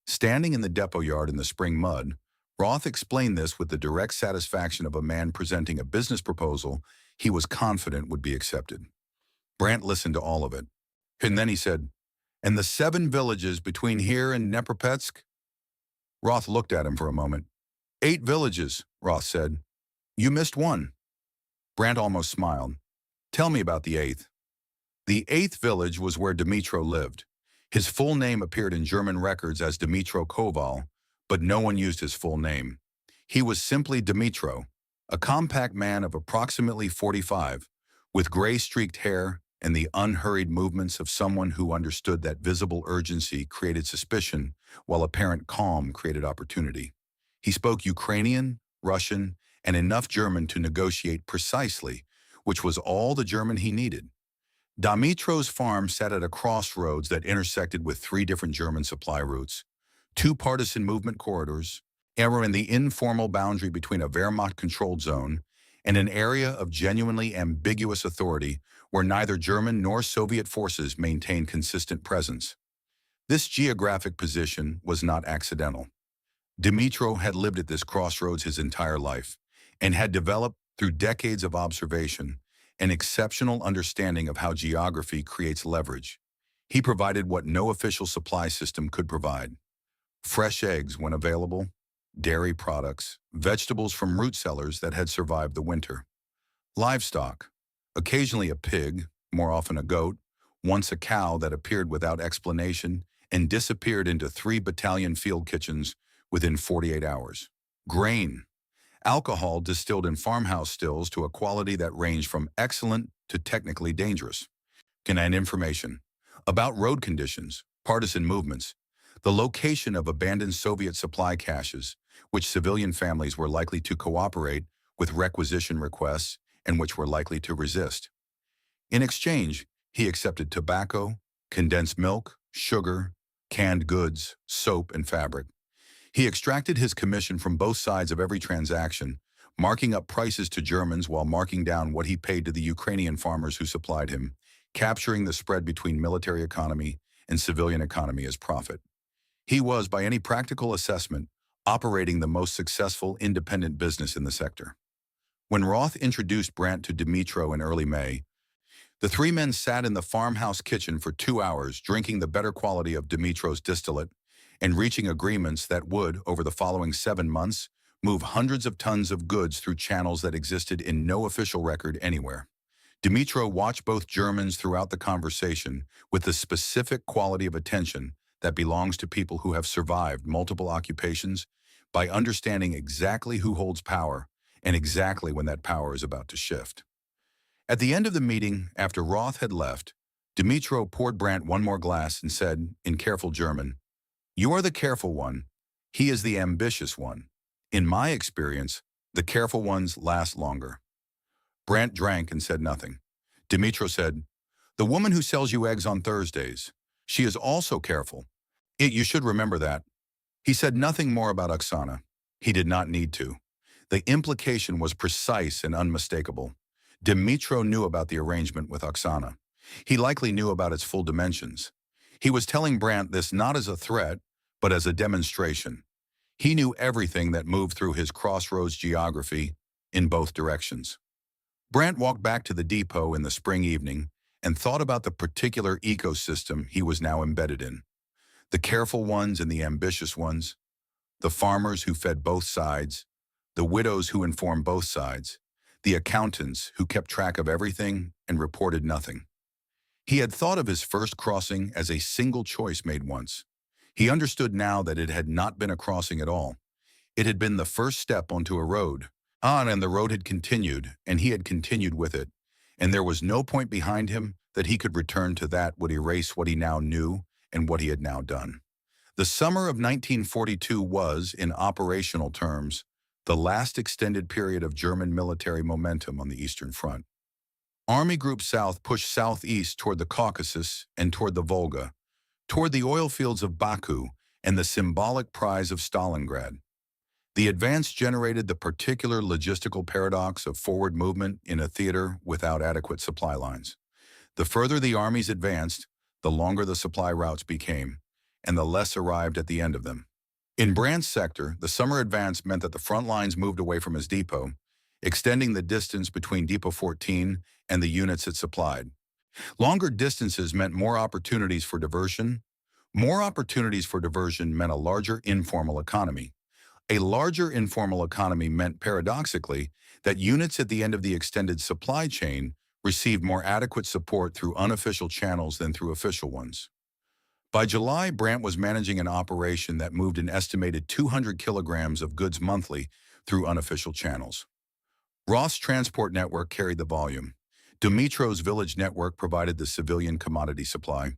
Standing in the depot yard in the spring mud, Roth explained this with the direct satisfaction of a man presenting a business proposal he was confident would be accepted. Brandt listened to all of it, and then he said, "And the 7 villages between here and Dnepropetsk?" Roth looked at him for a moment. 8 villages, Roth said. "You missed one." Brandt almost smiled. "Tell me about the 8th. The 8th village was where Dmytro lived. His full name appeared in German records as Dmytro Koval, but no one used his full name. He was simply Dmytro, a compact man of approximately 45, with gray-streaked hair and the unhurried movements of someone who understood that visible urgency created suspicion, while apparent calm created opportunity. He spoke Ukrainian, Russian, and enough German to negotiate precisely, which was all the German he needed. Dmytro's farm sat at a crossroads that intersected with 3 different German supply routes, 2 partisan movement corridors, and in the informal boundary between a Wehrmacht-controlled zone and an area of genuinely ambiguous authority where neither German nor Soviet forces maintained consistent presence. This geographic position was not accidental. Dmytro had lived at this crossroads his entire life and had developed, through decades of observation, an exceptional understanding of how geography creates leverage. He provided what no official supply system could provide: fresh eggs when available, dairy products, vegetables from root cellars that had survived the winter, livestock, occasionally a pig, more often a goat, once a cow that appeared without explanation and disappeared into 3 battalion field kitchens within 48 hours, grain, alcohol distilled in farmhouse stills to a quality that ranged from excellent to technically dangerous, and information about road conditions, partisan movements, the location of abandoned Soviet supply caches, which civilian families were likely to cooperate with requisition requests and which were likely to resist. In exchange, he accepted tobacco, condensed milk, sugar, canned goods, soap, and fabric. He extracted his commission from both sides of every transaction, marking up prices to Germans while marking down what he paid to the Ukrainian farmers who supplied him, capturing the spread between military economy and civilian economy as profit. He was, by any practical assessment, operating the most successful independent business in the sector. When Roth introduced Brandt to Dmytro in early May, the 3 men sat in the farmhouse kitchen for 2 hours, drinking the better quality of Dmytro's distillate and reaching agreements that would, over the following 7 months, move hundreds of tons of goods through channels that existed in no official record anywhere. Dmytro watched both Germans throughout the conversation with the specific quality of attention that belongs to people who have survived multiple occupations, by understanding exactly who holds power and exactly when that power is about to shift. At the end of the meeting, after Roth had left, Dmytro poured Brandt one more glass and said, in careful German, "You are the careful one. He is the ambitious one. In my experience, the careful ones last longer." Brandt drank and said nothing. Dmytro said, "The woman who sells you eggs on Thursdays, she is also careful. You should remember that." He said nothing more about Oksana. He did not need to. The implication was precise and unmistakable. Dmytro knew about the arrangement with Oksana. He likely knew about its full dimensions. He was telling Brandt this not as a threat, but as a demonstration. He knew everything that moved through his crossroads geography in both directions. Brandt walked back to the depot in the spring evening and thought about the particular ecosystem he was now embedded in. The careful ones and the ambitious ones, the farmers who fed both sides, the widows who informed both sides, the accountants who kept track of everything and reported nothing. He had thought of his first crossing as a single choice made once. He understood now that it had not been a crossing at all. It had been the first step onto a road. And the road had continued, and he had continued with it. And there was no point behind him that he could return to that would erase what he now knew and what he had now done. The summer of 1942 was, in operational terms, the last extended period of German military momentum on the Eastern Front. Army Group South pushed southeast toward the Caucasus and toward the Volga, toward the oil fields of Baku and the symbolic prize of Stalingrad. The advance generated the particular logistical paradox of forward movement in a theater without adequate supply lines. The further the armies advanced, the longer the supply routes became, and the less arrived at the end of them. In Brandt's sector, the summer advance meant that the front lines moved away from his depot, extending the distance between Depot 14 and the units it supplied. Longer distances meant more opportunities for diversion. More opportunities for diversion meant a larger informal economy. A larger informal economy meant, paradoxically, that units at the end of the extended supply chain received more adequate support through unofficial channels than through official ones. By July, Brandt was managing an operation that moved an estimated 200 kilograms of goods monthly through unofficial channels. Roth's transport network carried the volume. Dmytro's village network provided the civilian commodity supply.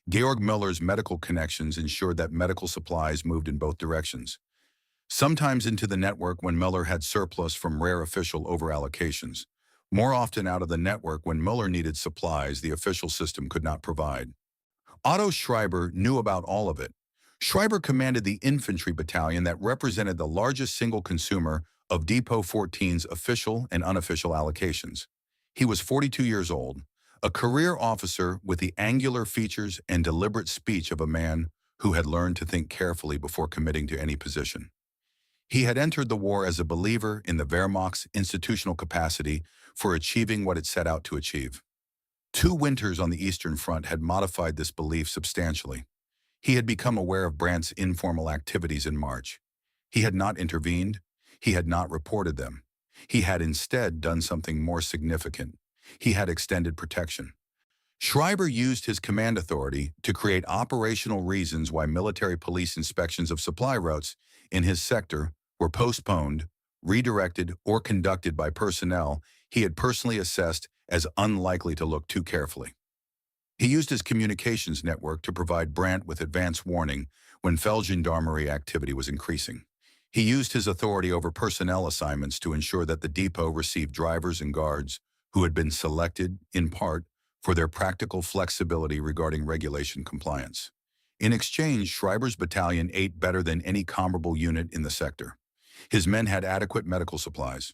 Georg Müller's medical connections ensured that medical supplies moved in both directions. Sometimes into the network when Müller had surplus from rare official overallocations. More often out of the network when Müller needed supplies the official system could not provide. Otto Schreiber knew about all of it. Schreiber commanded the infantry battalion that represented the largest single consumer of Depot 14's official and unofficial allocations. He was 42 years old, a career officer with the angular features and deliberate speech of a man who had learned to think carefully before committing to any position. He had entered the war as a believer in the Wehrmacht's institutional capacity for achieving what it set out to achieve. 2 winters on the Eastern Front had modified this belief substantially. He had become aware of Brandt's informal activities in March. He had not intervened. He had not reported them. He had instead done something more significant. He had extended protection. Schreiber used his command authority to create operational reasons why military police inspections of supply routes in his sector were postponed, redirected, or conducted by personnel he had personally assessed as unlikely to look too carefully. He used his communications network to provide Brandt with advance warning when Feldgendarmerie activity was increasing. He used his authority over personnel assignments to ensure that the depot received drivers and guards who had been selected, in part, for their practical flexibility regarding regulation compliance. In exchange, Schreiber's battalion ate better than any comparable unit in the sector. His men had adequate medical supplies.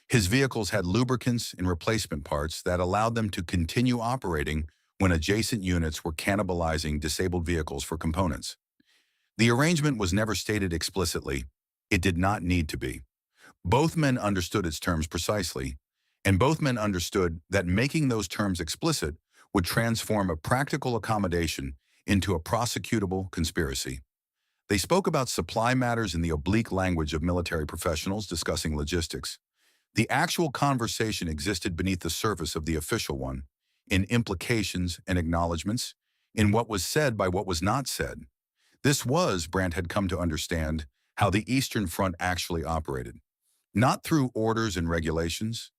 His vehicles had lubricants and replacement parts that allowed them to continue operating when adjacent units were cannibalizing disabled vehicles for components. The arrangement was never stated explicitly. It did not need to be. Both men understood its terms precisely, and both men understood that making those terms explicit would transform a practical accommodation into a prosecutable conspiracy. They spoke about supply matters in the oblique language of military professionals discussing logistics. The actual conversation existed beneath the surface of the official one, in implications and acknowledgments, in what was said by what was not said. This was, Brandt had come to understand, how the Eastern Front actually operated, not through orders and regulations,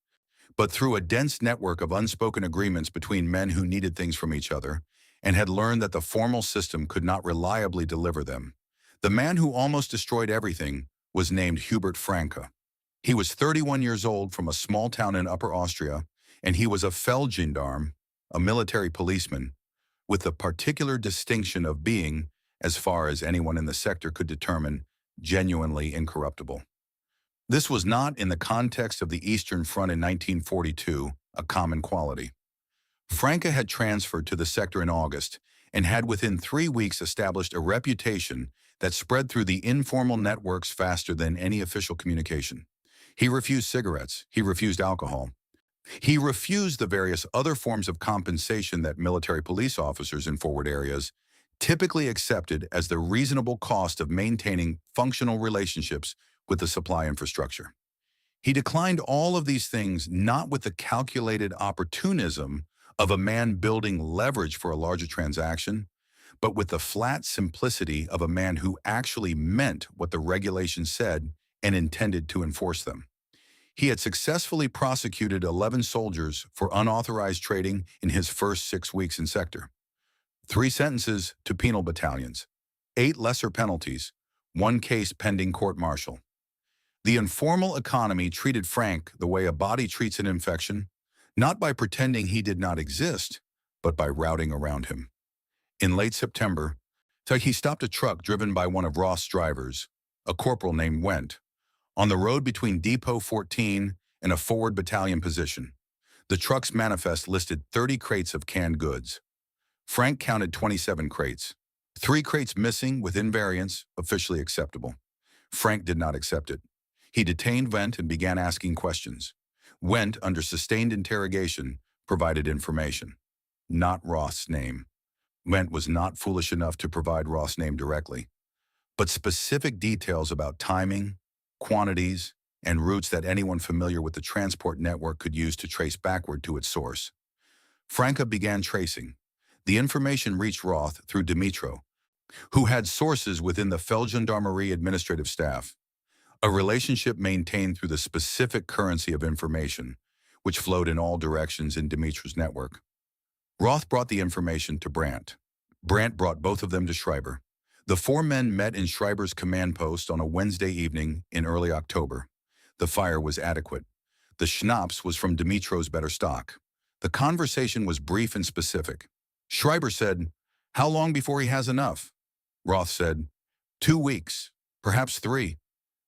but through a dense network of unspoken agreements between men who needed things from each other and had learned that the formal system could not reliably deliver them. The man who almost destroyed everything was named Hubert Franke. He was 31 years old from a small town in Upper Austria, and he was a Feldgendarme, a military policeman, with the particular distinction of being, as far as anyone in the sector could determine, genuinely incorruptible. This was not, in the context of the Eastern Front in 1942, a common quality. Franke had transferred to the sector in August and had within 3 weeks established a reputation that spread through the informal networks faster than any official communication. He refused cigarettes, he refused alcohol, he refused the various other forms of compensation that military police officers in forward areas typically accepted as the reasonable cost of maintaining functional relationships with the supply infrastructure. He declined all of these things not with the calculated opportunism of a man building leverage for a larger transaction, but with the flat simplicity of a man who actually meant what the regulations said and intended to enforce them. He had successfully prosecuted 11 soldiers for unauthorized trading in his first 6 weeks in sector. 3 sentences to penal battalions, 8 lesser penalties, 1 case pending court-martial. The informal economy treated Frank the way a body treats an infection, not by pretending he did not exist, but by routing around him. In late September, he stopped a truck driven by one of Roth's drivers, a corporal named Wendt, on the road between Depot 14 and a forward battalion position. The truck's manifest listed 30 crates of canned goods. Frank counted 27 crates, 3 crates missing with invariants, officially acceptable. Frank did not accept it. He detained Wendt and began asking questions. Wendt, under sustained interrogation, provided information. Not Roth's name. Wendt was not foolish enough to provide Roth's name directly, but specific details about timing, quantities, and routes that anyone familiar with the transport network could use to trace backward to its source. Franke began tracing. The information reached Roth through Dimitro, who had sources within the Feldgendarmerie administrative staff, a relationship maintained through the specific currency of information, which flowed in all directions in Dimitro's network. Roth brought the information to Brandt. Brandt brought both of them to Schreiber. The 4 men met in Schreiber's command post on a Wednesday evening in early October. The fire was adequate. The schnapps was from Dimitro's better stock. The conversation was brief and specific. Schreiber said, "How long before he has enough?" Roth said, 2 weeks, perhaps 3.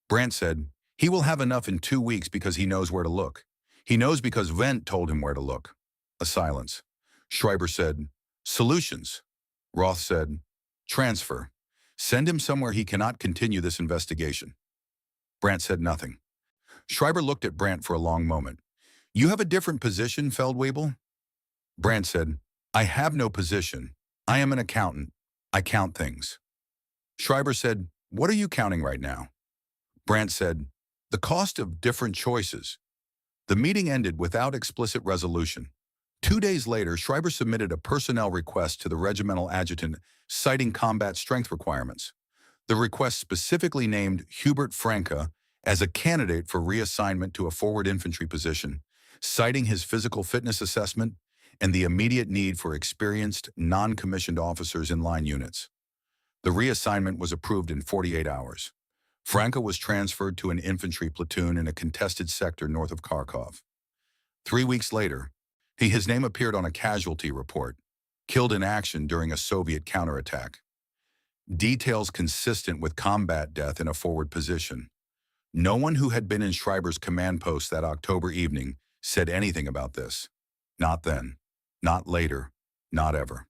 Brandt said, "He will have enough in 2 weeks because he knows where to look. He knows because Wendt told him where to look." A silence. Schreiber said, "Solutions." Roth said, "Transfer. Send him somewhere he cannot continue this investigation." Brandt said nothing. Schreiber looked at Brandt for a long moment. "You have a different position, Feldwebel?" Brandt said, "I have no position. I am an accountant. I count things." Schreiber said, "What are you counting right now?" Brandt said, "The cost of different choices." The meeting ended without explicit resolution. 2 days later, Schreiber submitted a personnel request to the regimental adjutant citing combat strength requirements. The request specifically named Hubert Franke as a candidate for reassignment to a forward infantry position, citing his physical fitness assessment and the immediate need for experienced, non-commissioned officers in line units. The reassignment was approved in 48 hours. Franke was transferred to an infantry platoon in a contested sector north of Kharkov. 3 weeks later, his name appeared on a casualty report, killed in action during a Soviet counterattack. Details consistent with combat death in a forward position. No one who had been in Schreiber's command post that October evening said anything about this. Not then, not later, not ever.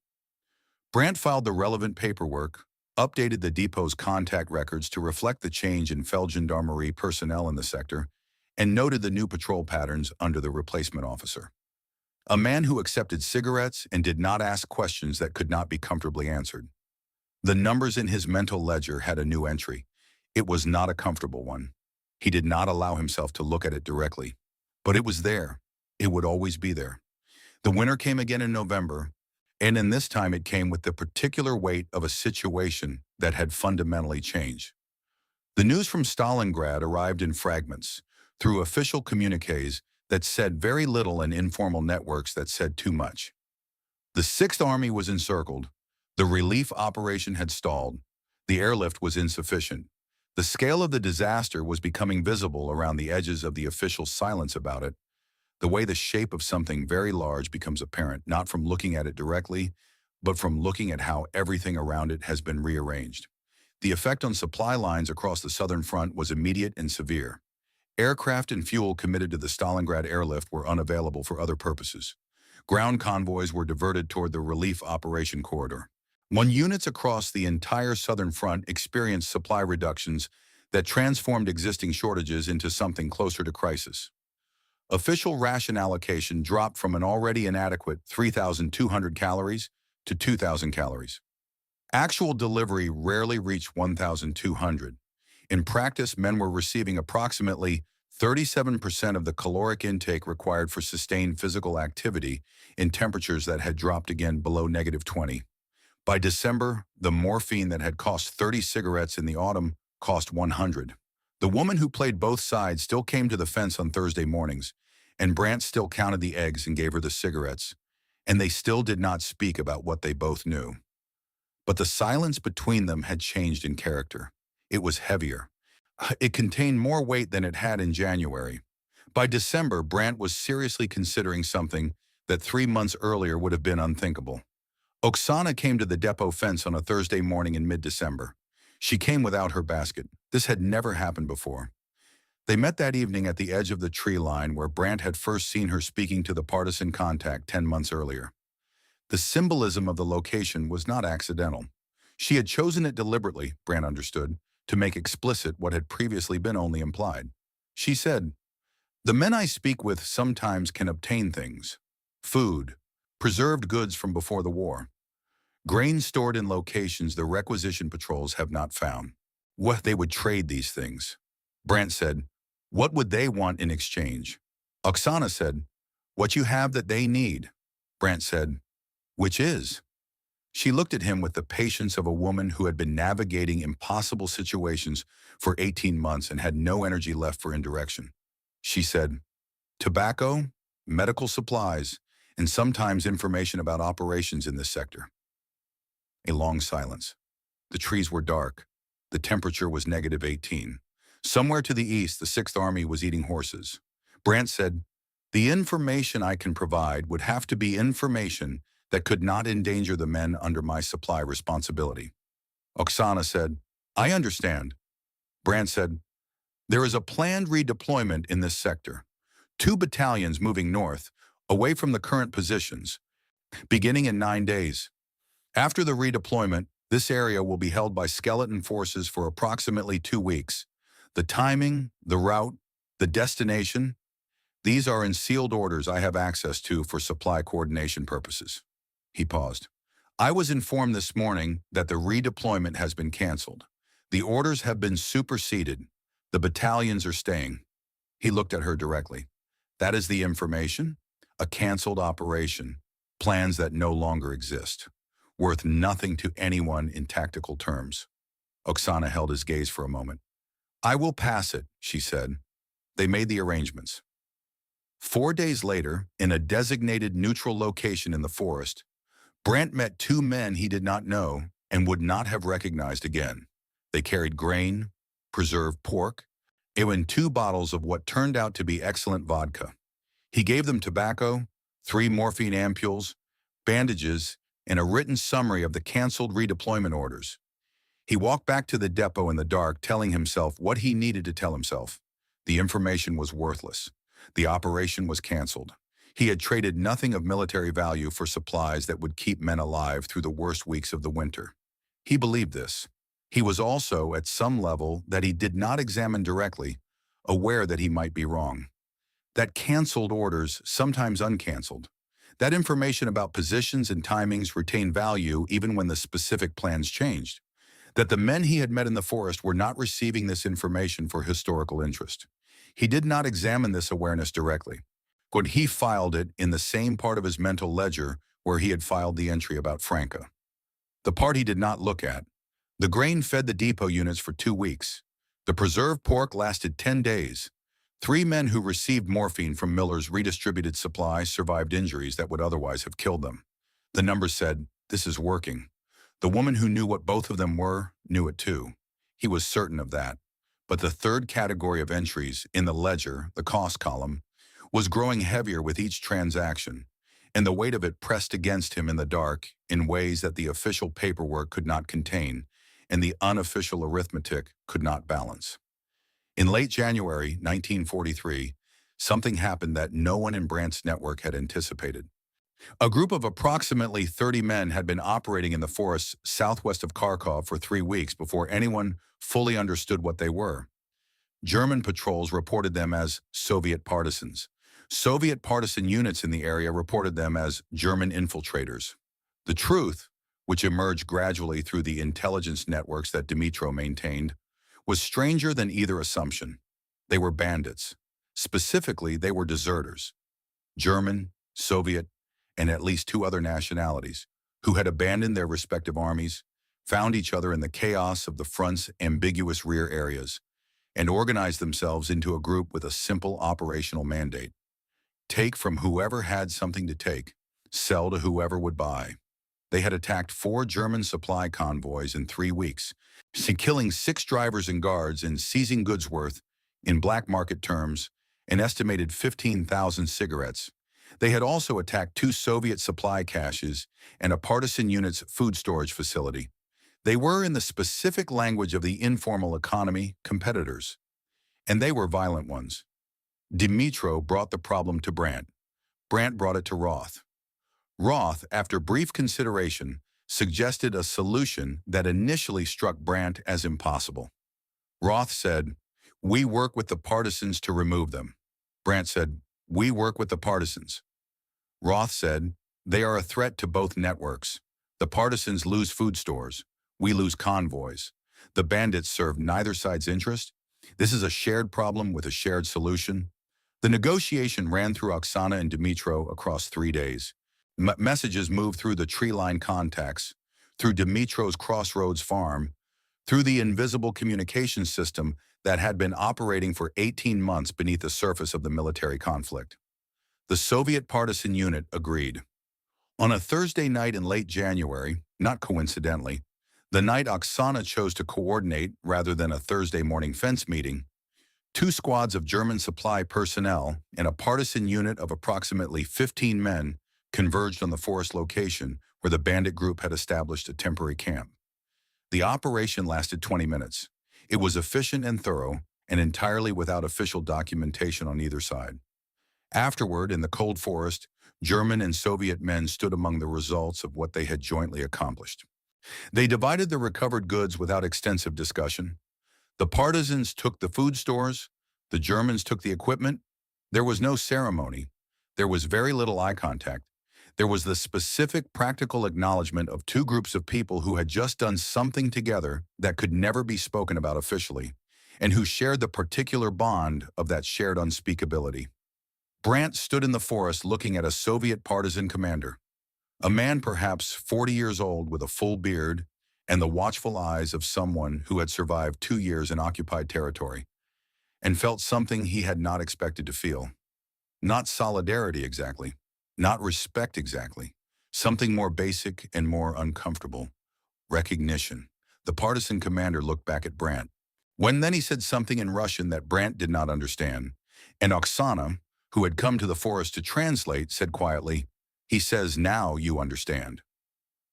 Brandt filed the relevant paperwork, updated the depot's contact records to reflect the change in Feldgendarmerie personnel in the sector, and noted the new patrol patterns under the replacement officer. A man who accepted cigarettes and did not ask questions that could not be comfortably answered. The numbers in his mental ledger had a new entry. It was not a comfortable one. He did not allow himself to look at it directly. But it was there. It would always be there. The winter came again in November, and in this time it came with the particular weight of a situation that had fundamentally changed. The news from Stalingrad arrived in fragments, through official communiques that said very little and informal networks that said too much. The Sixth Army was encircled. The relief operation had stalled. The airlift was insufficient. The scale of the disaster was becoming visible around the edges of the official silence about it, the way the shape of something very large becomes apparent, not from looking at it directly, but from looking at how everything around it has been rearranged. The effect on supply lines across the southern front was immediate and severe. Aircraft and fuel committed to the Stalingrad airlift were unavailable for other purposes. Ground convoys were diverted toward the relief operation corridor. When units across the entire southern front experienced supply reductions that transformed existing shortages into something closer to crisis. Official ration allocation dropped from an already inadequate 3,200 calories to 2,000 calories. Actual delivery rarely reached 1,200. In practice, men were receiving approximately 37% of the caloric intake required for sustained physical activity in temperatures that had dropped again below -20. By December, the morphine that had cost 30 cigarettes in the autumn cost 100. The woman who played both sides still came to the fence on Thursday mornings, and Brandt still counted the eggs and gave her the cigarettes, and they still did not speak about what they both knew. But the silence between them had changed in character. It was heavier. It contained more weight than it had in January. By December, Brandt was seriously considering something that 3 months earlier would have been unthinkable. Oksana came to the depot fence on a Thursday morning in mid-December. She came without her basket. This had never happened before. They met that evening at the edge of the tree line where Brandt had first seen her speaking to the partisan contact 10 months earlier. The symbolism of the location was not accidental. She had chosen it deliberately, Brandt understood, to make explicit what had previously been only implied. She said, "The men I speak with sometimes can obtain things. Food, preserved goods from before the war. Grain stored in locations the requisition patrols have not found. What they would trade these things." Brandt said, "What would they want in exchange?" Oksana said, "What you have that they need." Brandt said, "Which is?" She looked at him with the patience of a woman who had been navigating impossible situations for 18 months and had no energy left for indirection. She said, "Tobacco, medical supplies, and sometimes information about operations in this sector." A long silence. The trees were dark. The temperature was -18. Somewhere to the east, the Sixth Army was eating horses. Brandt said, "The information I can provide would have to be information that could not endanger the men under my supply responsibility." Oksana said, "I understand." Brandt said, "There is a planned redeployment in this sector. 2 battalions moving north, away from the current positions, beginning in 9 days. After the redeployment, this area will be held by skeleton forces for approximately 2 weeks. The timing, the route, the destination, these are in sealed orders I have access to for supply coordination purposes." He paused. "I was informed this morning that the redeployment has been canceled. The orders have been superseded. The battalions are staying." He looked at her directly. "That is the information? A canceled operation. Plans that no longer exist. Worth nothing to anyone in tactical terms." Oksana held his gaze for a moment. "I will pass it," she said. They made the arrangements. 4 days later, in a designated neutral location in the forest, Brandt met 2 men he did not know and would not have recognized again. They carried grain, preserved pork, and 2 bottles of what turned out to be excellent vodka. He gave them tobacco, 3 morphine ampules, bandages, and a written summary of the canceled redeployment orders. He walked back to the depot in the dark, telling himself what he needed to tell himself. The information was worthless. The operation was canceled. He had traded nothing of military value for supplies that would keep men alive through the worst weeks of the winter. He believed this. He was also, at some level that he did not examine directly, aware that he might be wrong. That canceled orders, sometimes uncanceled. That information about positions and timings retained value even when the specific plans changed. That the men he had met in the forest were not receiving this information for historical interest. He did not examine this awareness directly. When he filed it in the same part of his mental ledger where he had filed the entry about Franca. The part he did not look at. The grain fed the depot units for 2 weeks. The preserved pork lasted 10 days. 3 men who received morphine from Miller's redistributed supply survived injuries that would otherwise have killed them. The numbers said, "This is working." The woman who knew what both of them were knew it too. He was certain of that. But the third category of entries in the ledger, the cost column, was growing heavier with each transaction, and the weight of it pressed against him in the dark in ways that the official paperwork could not contain and the unofficial arithmetic could not balance. In late January 1943, something happened that no one in Brandt's network had anticipated. A group of approximately 30 men had been operating in the forests southwest of Kharkov for 3 weeks before anyone fully understood what they were. German patrols reported them as Soviet partisans. Soviet partisan units in the area reported them as German infiltrators. The truth, which emerged gradually through the intelligence networks that Dmytro maintained, was stranger than either assumption. They were bandits. Specifically, they were deserters. German, Soviet, and at least 2 other nationalities, who had abandoned their respective armies, found each other in the chaos of the front's ambiguous rear areas, and organized themselves into a group with a simple operational mandate. Take from whoever had something to take, sell to whoever would buy. They had attacked 4 German supply convoys in 3 weeks, killing 6 drivers and guards and seizing goods worth, in black market terms, an estimated 15,000 cigarettes. They had also attacked 2 Soviet supply caches and a partisan unit's food storage facility. They were, in the specific language of the informal economy, competitors. And they were violent ones. Dmytro brought the problem to Brandt. Brandt brought it to Roth. Roth, after brief consideration, suggested a solution that initially struck Brandt as impossible. Roth said, "We work with the partisans to remove them." Brandt said, "We work with the partisans." Roth said, "They are a threat to both networks. The partisans lose food stores. We lose convoys. The bandits serve neither side's interest. This is a shared problem with a shared solution." The negotiation ran through Oksana and Dmytro across 3 days. Messages moved through the tree-line contacts, through Dmytro's Crossroads farm, through the invisible communication system that had been operating for 18 months beneath the surface of the military conflict. The Soviet partisan unit agreed. On a Thursday night in late January, not coincidentally, the night Oksana chose to coordinate rather than a Thursday morning fence meeting, 2 squads of German supply personnel and a partisan unit of approximately 15 men converged on the forest location where the bandit group had established a temporary camp. The operation lasted 20 minutes. It was efficient and thorough, and entirely without official documentation on either side. Afterward, in the cold forest, German and Soviet men stood among the results of what they had jointly accomplished. They divided the recovered goods without extensive discussion. The partisans took the food stores, the Germans took the equipment. There was no ceremony. There was very little eye contact. There was the specific practical acknowledgement of 2 groups of people who had just done something together that could never be spoken about officially, and who shared the particular bond of that shared unspeakability. Brandt stood in the forest looking at a Soviet partisan commander, a man perhaps 40 years old with a full beard and the watchful eyes of someone who had survived 2 years in occupied territory, and felt something he had not expected to feel. Not solidarity exactly, not respect exactly, something more basic and more uncomfortable. Recognition. The partisan commander looked back at Brandt. Then he said something in Russian that Brandt did not understand, and Oksana, who had come to the forest to translate, said quietly, "He says, now you understand."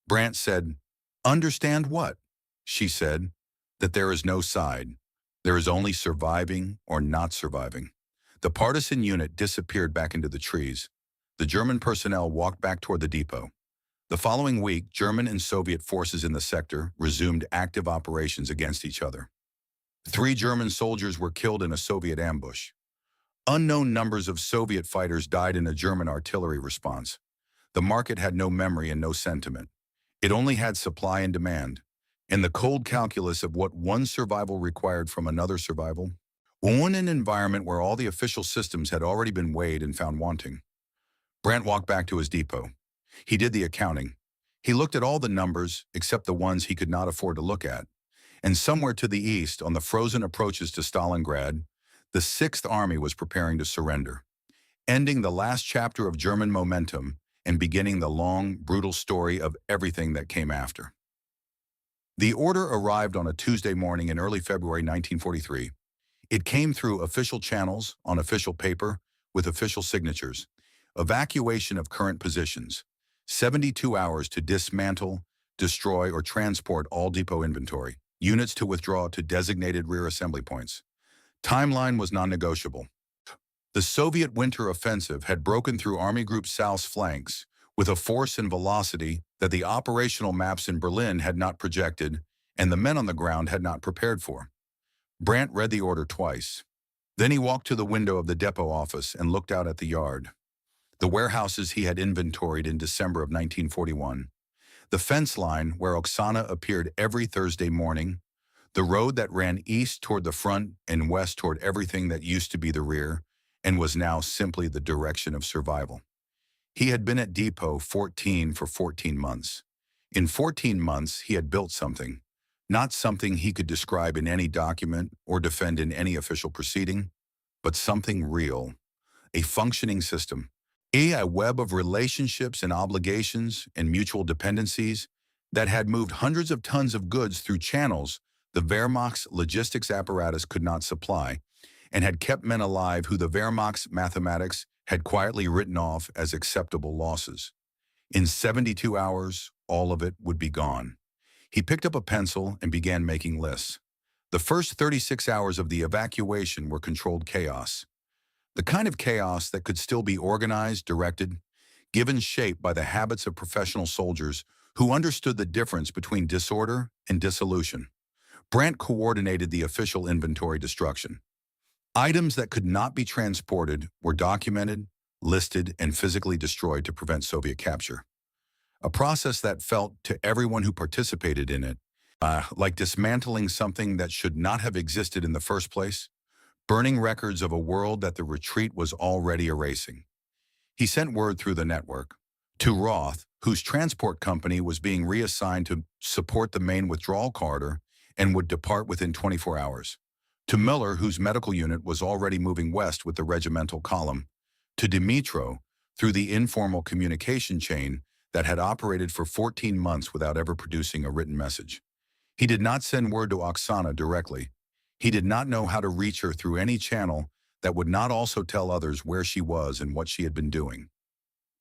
Brandt said, "Understand what?" She said, "That there is no side. There is only surviving or not surviving." The partisan unit disappeared back into the trees. The German personnel walked back toward the depot. The following week, German and Soviet forces in the sector resumed active operations against each other. 3 German soldiers were killed in a Soviet ambush. Unknown numbers of Soviet fighters died in a German artillery response. The market had no memory and no sentiment. It only had supply and demand, and the cold calculus of what one survival required from another survival, in an environment where all the official systems had already been weighed and found wanting. Brandt walked back to his depot. He did the accounting. He looked at all the numbers except the ones he could not afford to look at, And somewhere to the east, on the frozen approaches to Stalingrad, the Sixth Army was preparing to surrender, ending the last chapter of German momentum and beginning the long, brutal story of everything that came after. The order arrived on a Tuesday morning in early February 1943. It came through official channels, on official paper, with official signatures. Evacuation of current positions. 72 hours to dismantle, destroy, or transport all depot inventory. Units to withdraw to designated rear assembly points. Timeline was non-negotiable. The Soviet winter offensive had broken through Army Group South's flanks with a force and velocity that the operational maps in Berlin had not projected and the men on the ground had not prepared for. Brandt read the order twice. Then he walked to the window of the depot office and looked out at the yard. The warehouses he had inventoried in December of 1941. The fence line where Oksana appeared every Thursday morning. The road that ran east toward the front and west toward everything that used to be the rear and was now simply the direction of survival. He had been at Depot 14 for 14 months. In 14 months, he had built something, not something he could describe in any document or defend in any official proceeding, but something real, a functioning system, a web of relationships and obligations and mutual dependencies that had moved hundreds of tons of goods through channels the Wehrmacht's logistics apparatus could not supply, and had kept men alive who the Wehrmacht's mathematics had quietly written off as acceptable losses. In 72 hours, all of it would be gone. He picked up a pencil and began making lists. The first 36 hours of the evacuation were controlled chaos. The kind of chaos that could still be organized, directed, given shape by the habits of professional soldiers who understood the difference between disorder and dissolution. Brandt coordinated the official inventory destruction. Items that could not be transported were documented, listed, and physically destroyed to prevent Soviet capture. A process that felt, to everyone who participated in it, like dismantling something that should not have existed in the first place, burning records of a world that the retreat was already erasing. He sent word through the network to Roth, whose transport company was being reassigned to support the main withdrawal corridor and would depart within 24 hours. To Miller, whose medical unit was already moving west with the regimental column. To Dimitro, through the informal communication chain that had operated for 14 months without ever producing a written message. He did not send word to Oksana directly. He did not know how to reach her through any channel that would not also tell others where she was and what she had been doing.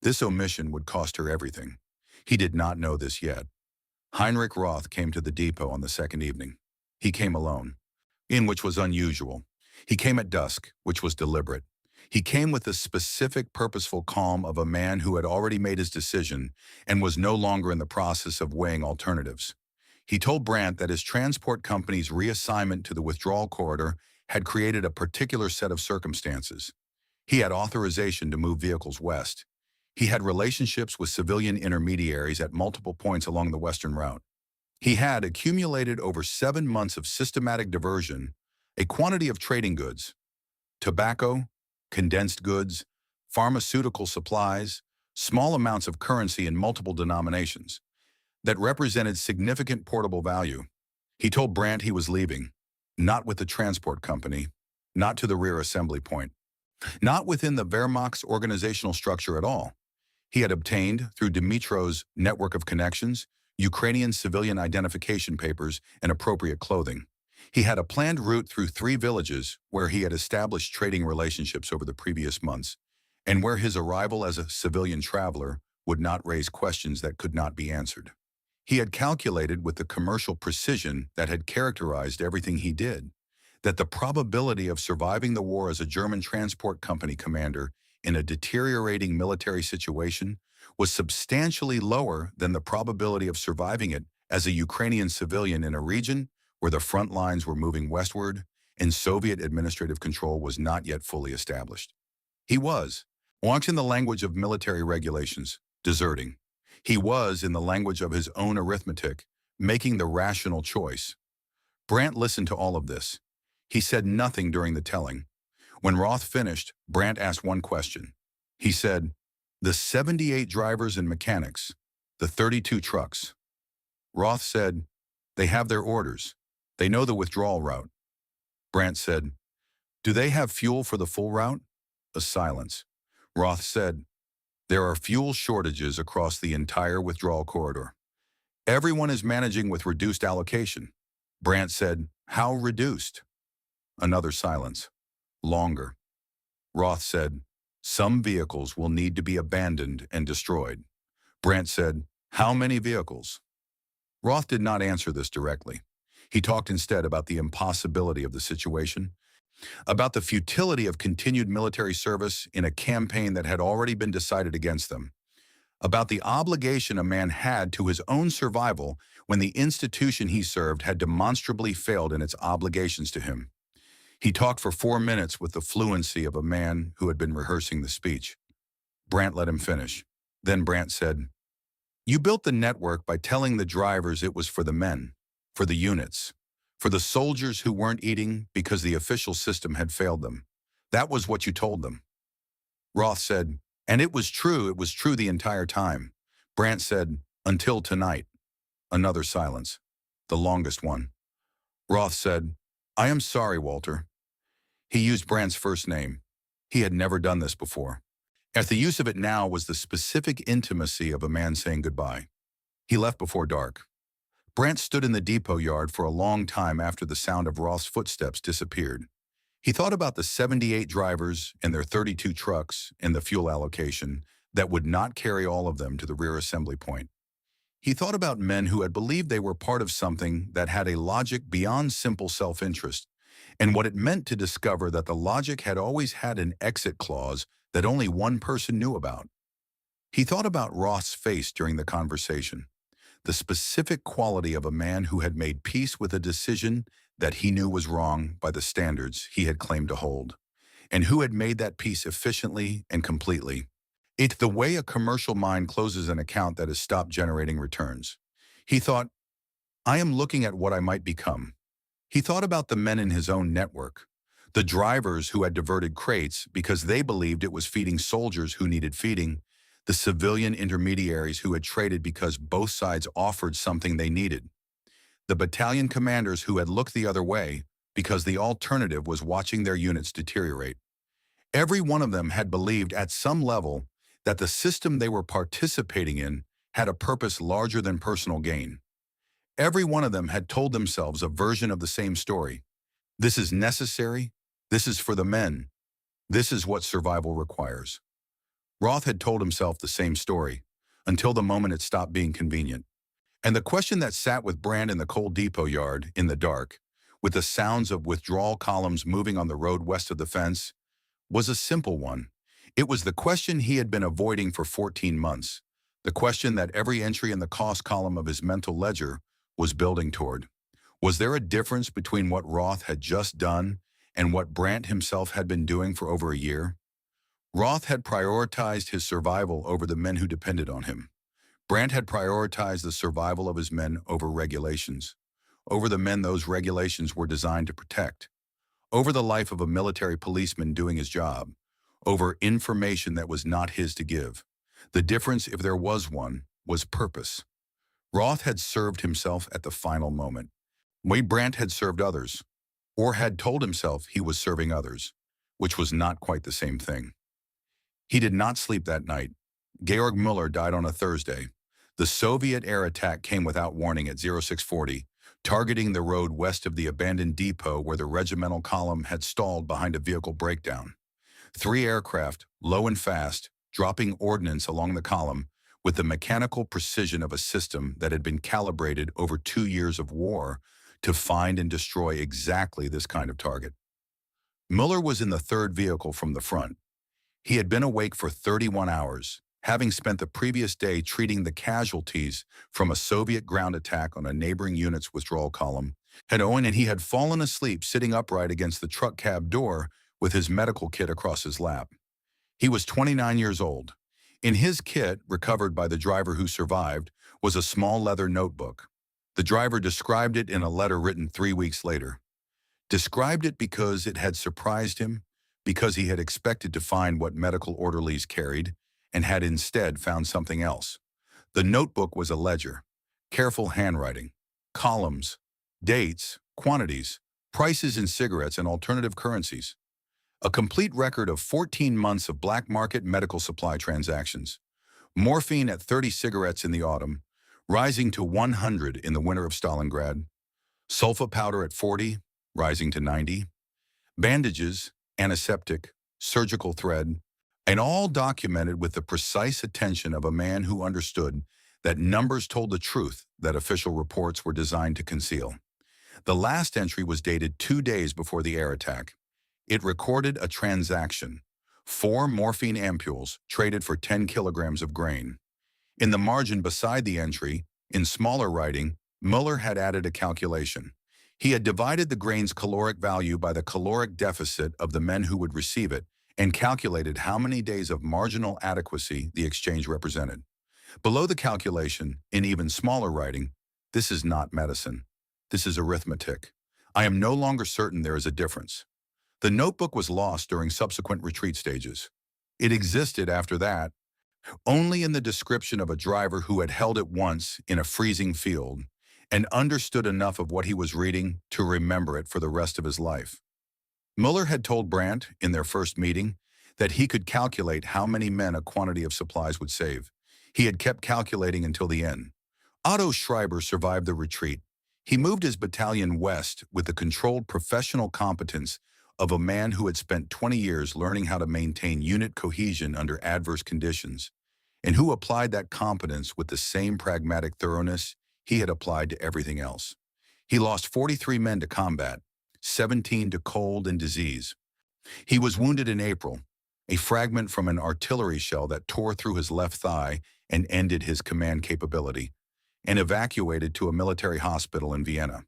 This omission would cost her everything. He did not know this yet. Heinrich Roth came to the depot on the second evening. He came alone, which was unusual. He came at dusk, which was deliberate. He came with the specific, purposeful calm of a man who had already made his decision and was no longer in the process of weighing alternatives. He told Brandt that his transport company's reassignment to the withdrawal corridor had created a particular set of circumstances. He had authorization to move vehicles west. He had relationships with civilian intermediaries at multiple points along the western route. He had accumulated over 7 months of systematic diversion, a quantity of trading goods, tobacco, condensed goods, pharmaceutical supplies, small amounts of currency in multiple denominations, that represented significant portable value. He told Brandt he was leaving, not with the transport company, not to the rear assembly point, not within the Wehrmacht's organizational structure at all. He had obtained, through Dimitro's network of connections, Ukrainian civilian identification papers and appropriate clothing. He had a planned route through 3 villages where he had established trading relationships over the previous months, and where his arrival as a civilian traveler would not raise questions that could not be answered. He had calculated with the commercial precision that had characterized everything he did, that the probability of surviving the war as a German transport company commander in a deteriorating military situation was substantially lower than the probability of surviving it as a Ukrainian civilian in a region where the front lines were moving westward and Soviet administrative control was not yet fully established. He was, walked in the language of military regulations, deserting. He was, in the language of his own arithmetic, making the rational choice. Brandt listened to all of this. He said nothing during the telling. When Roth finished, Brandt asked one question. He said, "The 78 drivers and mechanics, the 32 trucks." Roth said, "They have their orders. They know the withdrawal route. Brandt said, do they have fuel for the full route? A silence. Roth said, there are fuel shortages across the entire withdrawal corridor. Everyone is managing with reduced allocation. Brandt said, how reduced? Another silence. Longer. Roth said, some vehicles will need to be abandoned and destroyed. Brandt said, how many vehicles? Roth did not answer this directly. He talked instead about the impossibility of the situation, about the futility of continued military service in a campaign that had already been decided against them, about the obligation a man had to his own survival when the institution he served had demonstrably failed in its obligations to him. He talked for 4 minutes with the fluency of a man who had been rehearsing the speech. Brandt let him finish. Then Brandt said, you built the network by telling the drivers it was for the men, for the units, for the soldiers who weren't eating because the official system had failed them. That was what you told them. Roth said, and it was true the entire time. Brandt said, until tonight. Another silence, the longest one. Roth said, I am sorry, Walter. He used Brandt's first name. He had never done this before. As the use of it now was the specific intimacy of a man saying goodbye. He left before dark. Brandt stood in the depot yard for a long time after the sound of Roth's footsteps disappeared. He thought about the 78 drivers and their 32 trucks and the fuel allocation that would not carry all of them to the rear assembly point. He thought about men who had believed they were part of something that had a logic beyond simple self-interest, and what it meant to discover that the logic had always had an exit clause that only one person knew about. He thought about Roth's face during the conversation, the specific quality of a man who had made peace with a decision that he knew was wrong by the standards he had claimed to hold, and who had made that peace efficiently and completely. It's the way a commercial mind closes an account that has stopped generating returns. He thought, I am looking at what I might become. He thought about the men in his own network, the drivers who had diverted crates because they believed it was feeding soldiers who needed feeding, the civilian intermediaries who had traded because both sides offered something they needed, the battalion commanders who had looked the other way because the alternative was watching their units deteriorate. Every one of them had believed at some level that the system they were participating in had a purpose larger than personal gain. Every one of them had told themselves a version of the same story. This is necessary. This is for the men. This is what survival requires. Roth had told himself the same story, until the moment it stopped being convenient. And the question that sat with Brandt in the cold depot yard, in the dark, with the sounds of withdrawal columns moving on the road west of the fence, was a simple one. It was the question he had been avoiding for 14 months, the question that every entry in the cost column of his mental ledger was building toward. Was there a difference between what Roth had just done and what Brandt himself had been doing for over a year? Roth had prioritized his survival over the men who depended on him. Brandt had prioritized the survival of his men over regulations, over the men those regulations were designed to protect, over the life of a military policeman doing his job, over information that was not his to give. The difference, if there was one, was purpose. Roth had served himself at the final moment. Brandt had served others, or had told himself he was serving others, which was not quite the same thing. He did not sleep that night. Georg Müller died on a Thursday. The Soviet air attack came without warning at 0640, targeting the road west of the abandoned depot where the regimental column had stalled behind a vehicle breakdown. 3 aircraft, low and fast, dropping ordnance along the column with the mechanical precision of a system that had been calibrated over 2 years of war to find and destroy exactly this kind of target. Müller was in the 3rd vehicle from the front. He had been awake for 31 hours, having spent the previous day treating the casualties from a Soviet ground attack on a neighboring unit's withdrawal column, and he had fallen asleep sitting upright against the truck cab door with his medical kit across his lap. He was 29 years old. In his kit, recovered by the driver who survived, was a small leather notebook. The driver described it in a letter written 3 weeks later. Described it because it had surprised him, because he had expected to find what medical orderlies carried, and had instead found something else. The notebook was a ledger, careful handwriting, columns, dates, quantities, prices in cigarettes and alternative currencies. A complete record of 14 months of black market medical supply transactions. Morphine at 30 cigarettes in the autumn, rising to 100 in the winter of Stalingrad. Sulfa powder at 40, rising to 90. Bandages, antiseptic, surgical thread, and all documented with the precise attention of a man who understood that numbers told the truth that official reports were designed to conceal. The last entry was dated 2 days before the air attack. It recorded a transaction: 4 morphine ampules traded for 10 kilograms of grain. In the margin beside the entry, in smaller writing, Muller had added a calculation. He had divided the grain's caloric value by the caloric deficit of the men who would receive it and calculated how many days of marginal adequacy the exchange represented. Below the calculation, in even smaller writing, "This is not medicine. This is arithmetic. I am no longer certain there is a difference." The notebook was lost during subsequent retreat stages. It existed after that only in the description of a driver who had held it once in a freezing field and understood enough of what he was reading to remember it for the rest of his life. Muller had told Brandt in their first meeting that he could calculate how many men a quantity of supplies would save. He had kept calculating until the end. Otto Schreiber survived the retreat. He moved his battalion west with the controlled professional competence of a man who had spent 20 years learning how to maintain unit cohesion under adverse conditions, and who applied that competence with the same pragmatic thoroughness he had applied to everything else. He lost 43 men to combat, 17 to cold and disease. He was wounded in April, a fragment from an artillery shell that tore through his left thigh and ended his command capability, and evacuated to a military hospital in Vienna.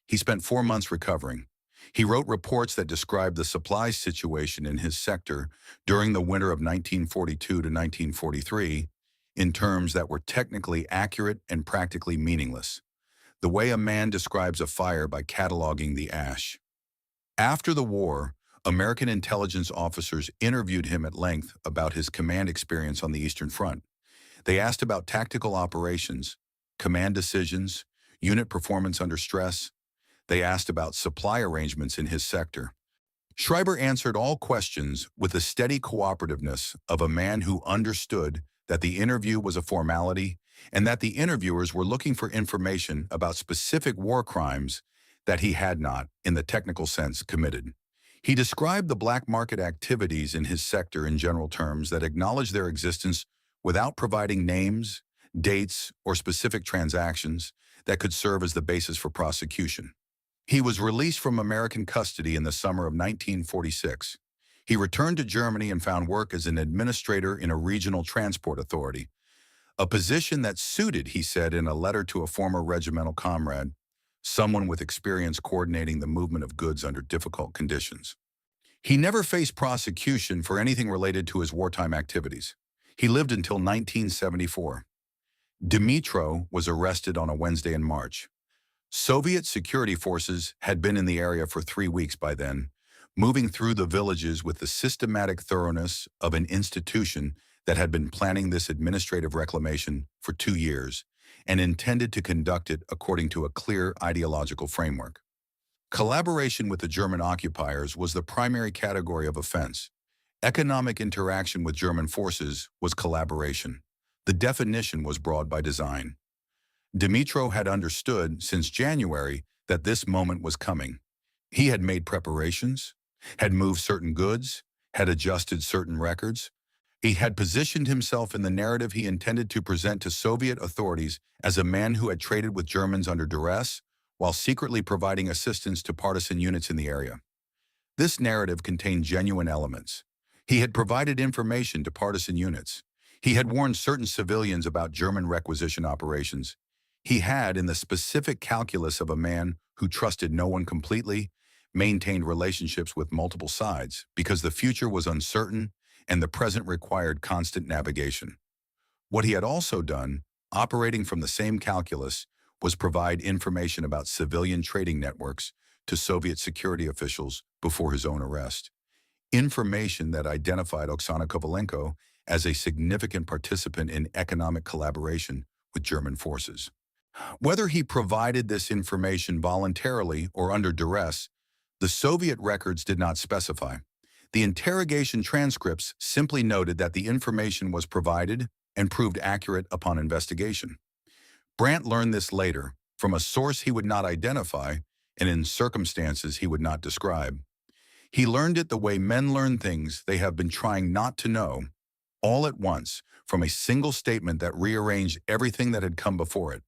He spent 4 months recovering. He wrote reports that described the supplies situation in his sector during the winter of 1942 to 1943 in terms that were technically accurate and practically meaningless, the way a man describes a fire by cataloging the ash. After the war, American intelligence officers interviewed him at length about his command experience on the Eastern Front. They asked about tactical operations, command decisions, unit performance under stress. They asked about supply arrangements in his sector. Schreiber answered all questions with the steady cooperativeness of a man who understood that the interview was a formality and that the interviewers were looking for information about specific war crimes that he had not, in the technical sense, committed. He described the black market activities in his sector in general terms that acknowledged their existence without providing names, dates, or specific transactions that could serve as the basis for prosecution. He was released from American custody in the summer of 1946. He returned to Germany and found work as an administrator in a regional transport authority, a position that suited, he said in a letter to a former regimental comrade, someone with experience coordinating the movement of goods under difficult conditions. He never faced prosecution for anything related to his wartime activities. He lived until 1974. Dmytro was arrested on a Wednesday in March. Soviet security forces had been in the area for 3 weeks by then, moving through the villages with the systematic thoroughness of an institution that had been planning this administrative reclamation for 2 years and intended to conduct it according to a clear ideological framework. Collaboration with the German occupiers was the primary category of offense. Economic interaction with German forces was collaboration. The definition was broad by design. Dmytro had understood since January that this moment was coming. He had made preparations, had moved certain goods, had adjusted certain records. He had positioned himself in the narrative he intended to present to Soviet authorities as a man who had traded with Germans under duress while secretly providing assistance to partisan units in the area. This narrative contained genuine elements. He had provided information to partisan units. He had warned certain civilians about German requisition operations. He had, in the specific calculus of a man who trusted no one completely, maintained relationships with multiple sides because the future was uncertain and the present required constant navigation. What he had also done, operating from the same calculus, was provide information about civilian trading networks to Soviet security officials before his own arrest. Information that identified Oksana Kovalenko as a significant participant in economic collaboration with German forces. Whether he provided this information voluntarily or under duress, the Soviet records did not specify. The interrogation transcripts simply noted that the information was provided and proved accurate upon investigation. Brandt learned this later, from a source he would not identify and in circumstances he would not describe. He learned it the way men learn things they have been trying not to know, all at once, from a single statement that rearranged everything that had come before it.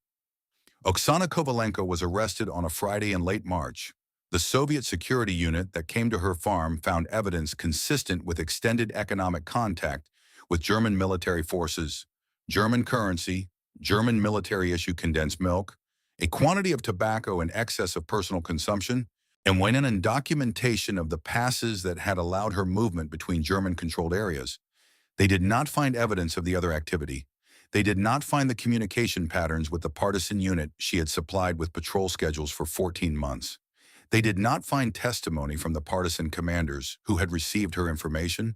Oksana Kovalenko was arrested on a Friday in late March. The Soviet security unit that came to her farm found evidence consistent with extended economic contact with German military forces, German currency, German military-issue condensed milk, a quantity of tobacco in excess of personal consumption, and went in documentation of the passes that had allowed her movement between German-controlled areas. They did not find evidence of the other activity. They did not find the communication patterns with the partisan unit she had supplied with patrol schedules for 14 months. They did not find testimony from the partisan commanders who had received her information,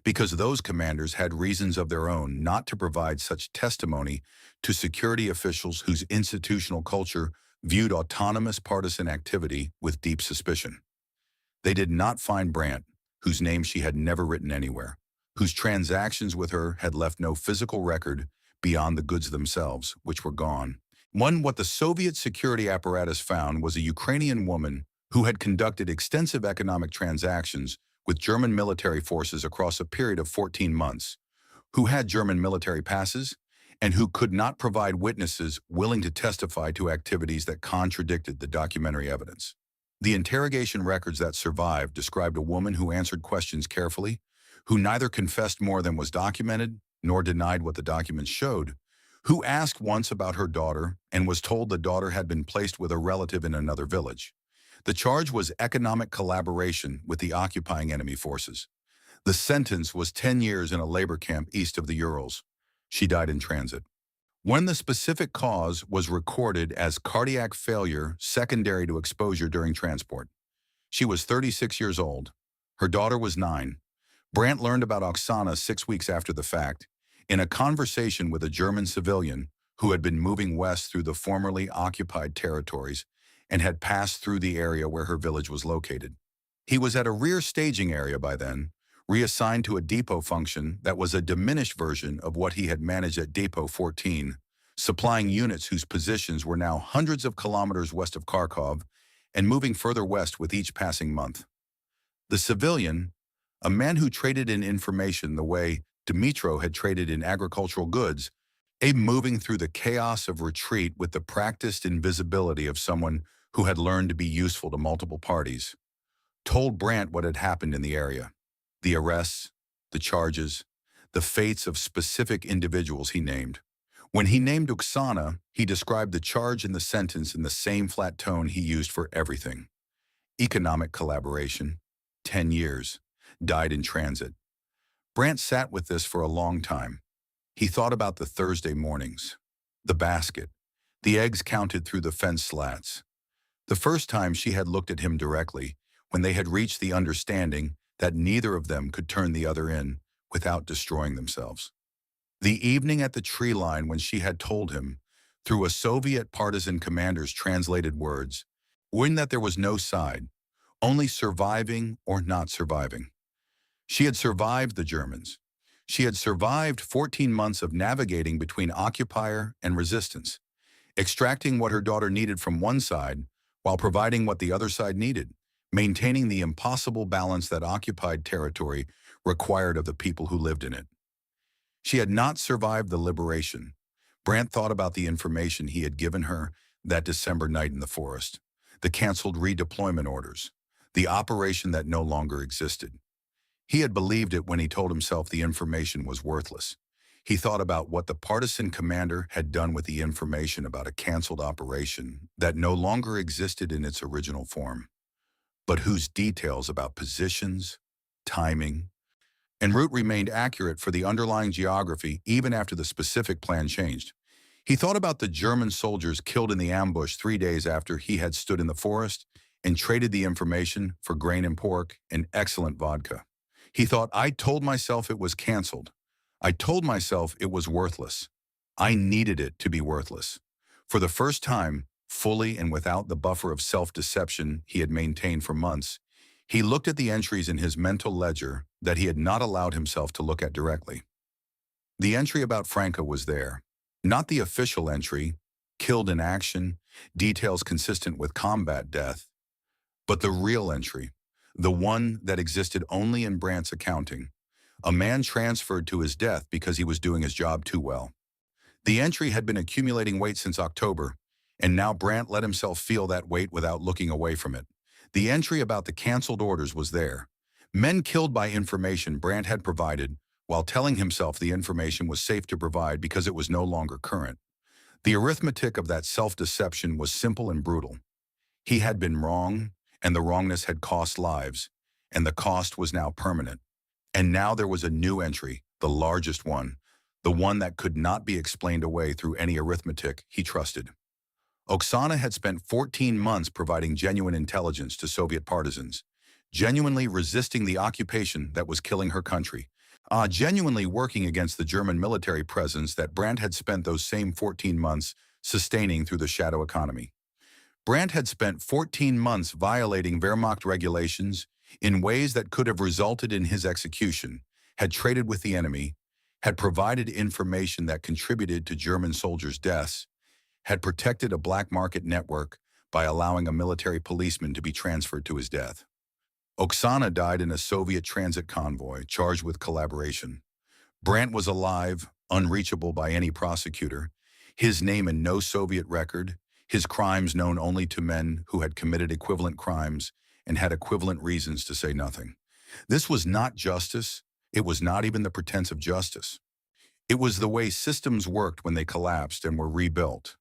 because those commanders had reasons of their own not to provide such testimony to security officials whose institutional culture viewed autonomous partisan activity with deep suspicion. They did not find Brandt, whose name she had never written anywhere, whose transactions with her had left no physical record beyond the goods themselves, which were gone. What the Soviet security apparatus found was a Ukrainian woman who had conducted extensive economic transactions with German military forces across a period of 14 months, who had German military passes, and who could not provide witnesses willing to testify to activities that contradicted the documentary evidence. The interrogation records that survived described a woman who answered questions carefully, who neither confessed more than was documented, nor denied what the documents showed, who asked once about her daughter and was told the daughter had been placed with a relative in another village. The charge was economic collaboration with the occupying enemy forces. The sentence was 10 years in a labor camp east of the Urals. She died in transit. When the specific cause was recorded as cardiac failure secondary to exposure during transport. She was 36 years old. Her daughter was 9. Brandt learned about Oksana 6 weeks after the fact, in a conversation with a German civilian who had been moving west through the formerly occupied territories and had passed through the area where her village was located. He was at a rear staging area by then, reassigned to a depot function that was a diminished version of what he had managed at Depot 14, supplying units whose positions were now hundreds of kilometers west of Kharkov and moving further west with each passing month. The civilian, a man who traded in information the way Dmitro had traded in agricultural goods, moving through the chaos of retreat with the practiced invisibility of someone who had learned to be useful to multiple parties, told Brandt what had happened in the area, the arrests, the charges, the fates of specific individuals he named. When he named Oksana, he described the charge and the sentence in the same flat tone he used for everything. Economic collaboration, 10 years, died in transit. Brandt sat with this for a long time. He thought about the Thursday mornings, the basket, the eggs counted through the fence slats. The first time she had looked at him directly, when they had reached the understanding that neither of them could turn the other in without destroying themselves. The evening at the tree line when she had told him, through a Soviet partisan commander's translated words, when that there was no side, only surviving or not surviving. She had survived the Germans. She had survived 14 months of navigating between occupier and resistance, extracting what her daughter needed from one side while providing what the other side needed, maintaining the impossible balance that occupied territory required of the people who lived in it. She had not survived the liberation. Brandt thought about the information he had given her that December night in the forest, the canceled redeployment orders, the operation that no longer existed. He had believed it when he told himself the information was worthless. He thought about what the partisan commander had done with the information about a canceled operation that no longer existed in its original form, but whose details about positions, timing, and route remained accurate for the underlying geography even after the specific plan changed. He thought about the German soldiers killed in the ambush 3 days after he had stood in the forest and traded the information for grain and pork and excellent vodka. He thought, I told myself it was canceled. I told myself it was worthless. I needed it to be worthless. For the first time, fully and without the buffer of self-deception he had maintained for months, he looked at the entries in his mental ledger that he had not allowed himself to look at directly. The entry about Franca was there, not the official entry, killed in action, details consistent with combat death, but the real entry, the one that existed only in Brandt's accounting, a man transferred to his death because he was doing his job too well. The entry had been accumulating weight since October, and now Brandt let himself feel that weight without looking away from it. The entry about the canceled orders was there. Men killed by information Brandt had provided, while telling himself the information was safe to provide because it was no longer current. The arithmetic of that self-deception was simple and brutal. He had been wrong, and the wrongness had cost lives, and the cost was now permanent. And now there was a new entry, the largest one, the one that could not be explained away through any arithmetic he trusted. Oksana had spent 14 months providing genuine intelligence to Soviet partisans, genuinely resisting the occupation that was killing her country, genuinely working against the German military presence that Brandt had spent those same 14 months sustaining through the shadow economy. Brandt had spent 14 months violating Wehrmacht regulations in ways that could have resulted in his execution, had traded with the enemy, had provided information that contributed to German soldiers' deaths, had protected a black market network by allowing a military policeman to be transferred to his death. Oksana died in a Soviet transit convoy charged with collaboration. Brandt was alive, unreachable by any prosecutor, his name in no Soviet record, his crimes known only to men who had committed equivalent crimes and had equivalent reasons to say nothing. This was not justice. It was not even the pretense of justice. It was the way systems worked when they collapsed and were rebuilt.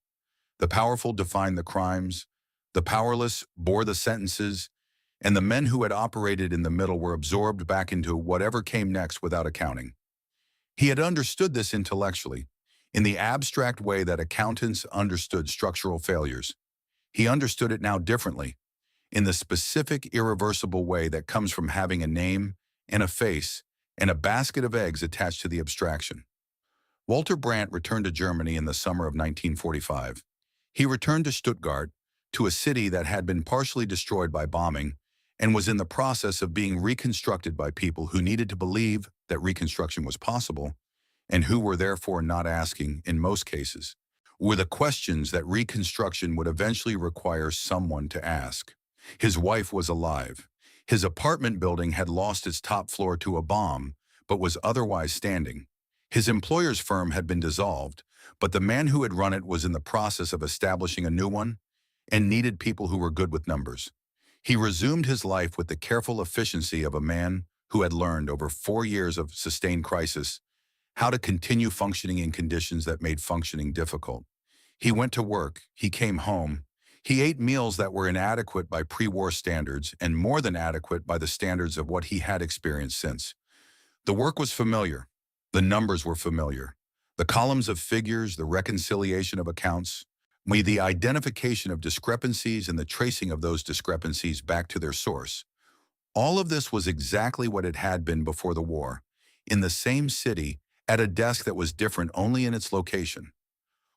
The powerful defined the crimes, the powerless bore the sentences, and the men who had operated in the middle were absorbed back into whatever came next without accounting. He had understood this intellectually, in the abstract way that accountants understood structural failures. He understood it now differently, in the specific, irreversible way that comes from having a name and a face and a basket of eggs attached to the abstraction. Walter Brandt returned to Germany in the summer of 1945. He returned to Stuttgart, to a city that had been partially destroyed by bombing and was in the process of being reconstructed by people who needed to believe that reconstruction was possible and who were therefore not asking, in most cases, were the questions that reconstruction would eventually require someone to ask. His wife was alive. His apartment building had lost its top floor to a bomb, but was otherwise standing. His employer's firm had been dissolved, but the man who had run it was in the process of establishing a new one and needed people who were good with numbers. He resumed his life with the careful efficiency of a man who had learned over 4 years of sustained crisis how to continue functioning in conditions that made functioning difficult. He went to work, he came home, he ate meals that were inadequate by pre-war standards and more than adequate by the standards of what he had experienced since. The work was familiar. The numbers were familiar. The columns of figures, the reconciliation of accounts, the identification of discrepancies and the tracing of those discrepancies back to their source. All of this was exactly what it had been before the war, in the same city, at a desk that was different only in its location.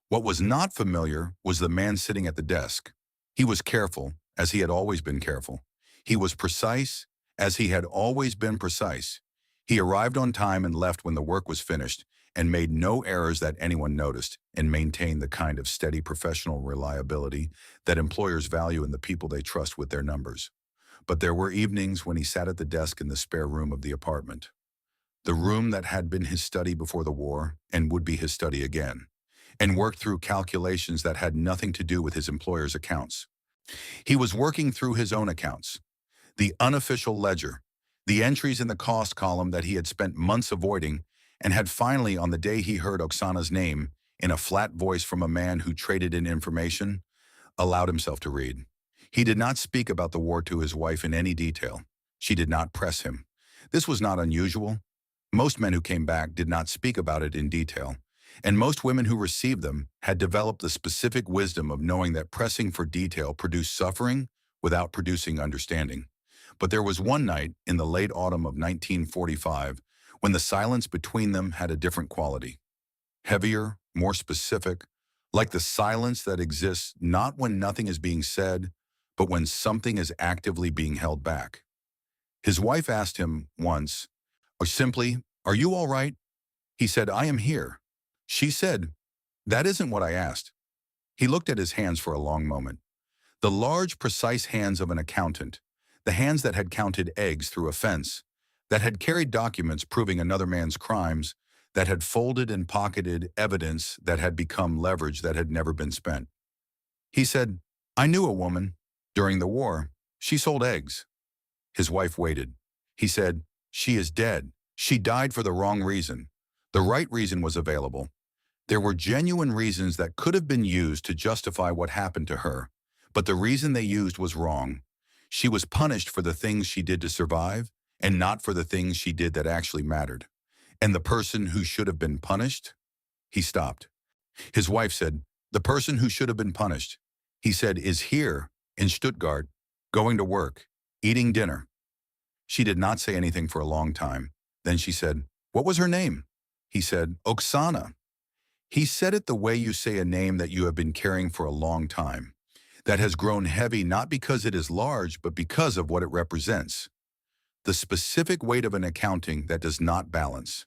What was not familiar was the man sitting at the desk. He was careful, as he had always been careful. He was precise, as he had always been precise. He arrived on time and left when the work was finished, and made no errors that anyone noticed, and maintained the kind of steady professional reliability that employers value in the people they trust with their numbers. But there were evenings when he sat at the desk in the spare room of the apartment, the room that had been his study before the war and would be his study again, and worked through calculations that had nothing to do with his employer's accounts. He was working through his own accounts, the unofficial ledger, the entries in the cost column that he had spent months avoiding, and had finally, on the day he heard Oksana's name, in a flat voice from a man who traded in information, allowed himself to read. He did not speak about the war to his wife in any detail. She did not press him. This was not unusual. Most men who came back did not speak about it in detail, and most women who received them had developed the specific wisdom of knowing that pressing for detail produced suffering without producing understanding. But there was one night in the late autumn of 1945 when the silence between them had a different quality. Heavier, more specific, like the silence that exists not when nothing is being said, but when something is actively being held back. His wife asked him once, or simply, "Are you all right?" He said, "I am here." She said, "That isn't what I asked." He looked at his hands for a long moment. The large, precise hands of an accountant, the hands that had counted eggs through a fence, that had carried documents proving another man's crimes, that had folded and pocketed evidence that had become leverage that had never been spent. He said, "I knew a woman. During the war, she sold eggs." His wife waited. He said, "She is dead. She died for the wrong reason. The right reason was available. There were genuine reasons that could have been used to justify what happened to her, but the reason they used was wrong. She was punished for the things she did to survive, and not for the things she did that actually mattered. And the person who should have been punished?" He stopped. His wife said, "The person who should have been punished," he said, "is here in Stuttgart, going to work, eating dinner." She did not say anything for a long time. Then she said, "What was her name?" He said, "Oksana." He said it the way you say a name that you have been carrying for a long time, that has grown heavy not because it is large, but because of what it represents. The specific weight of an accounting that does not balance,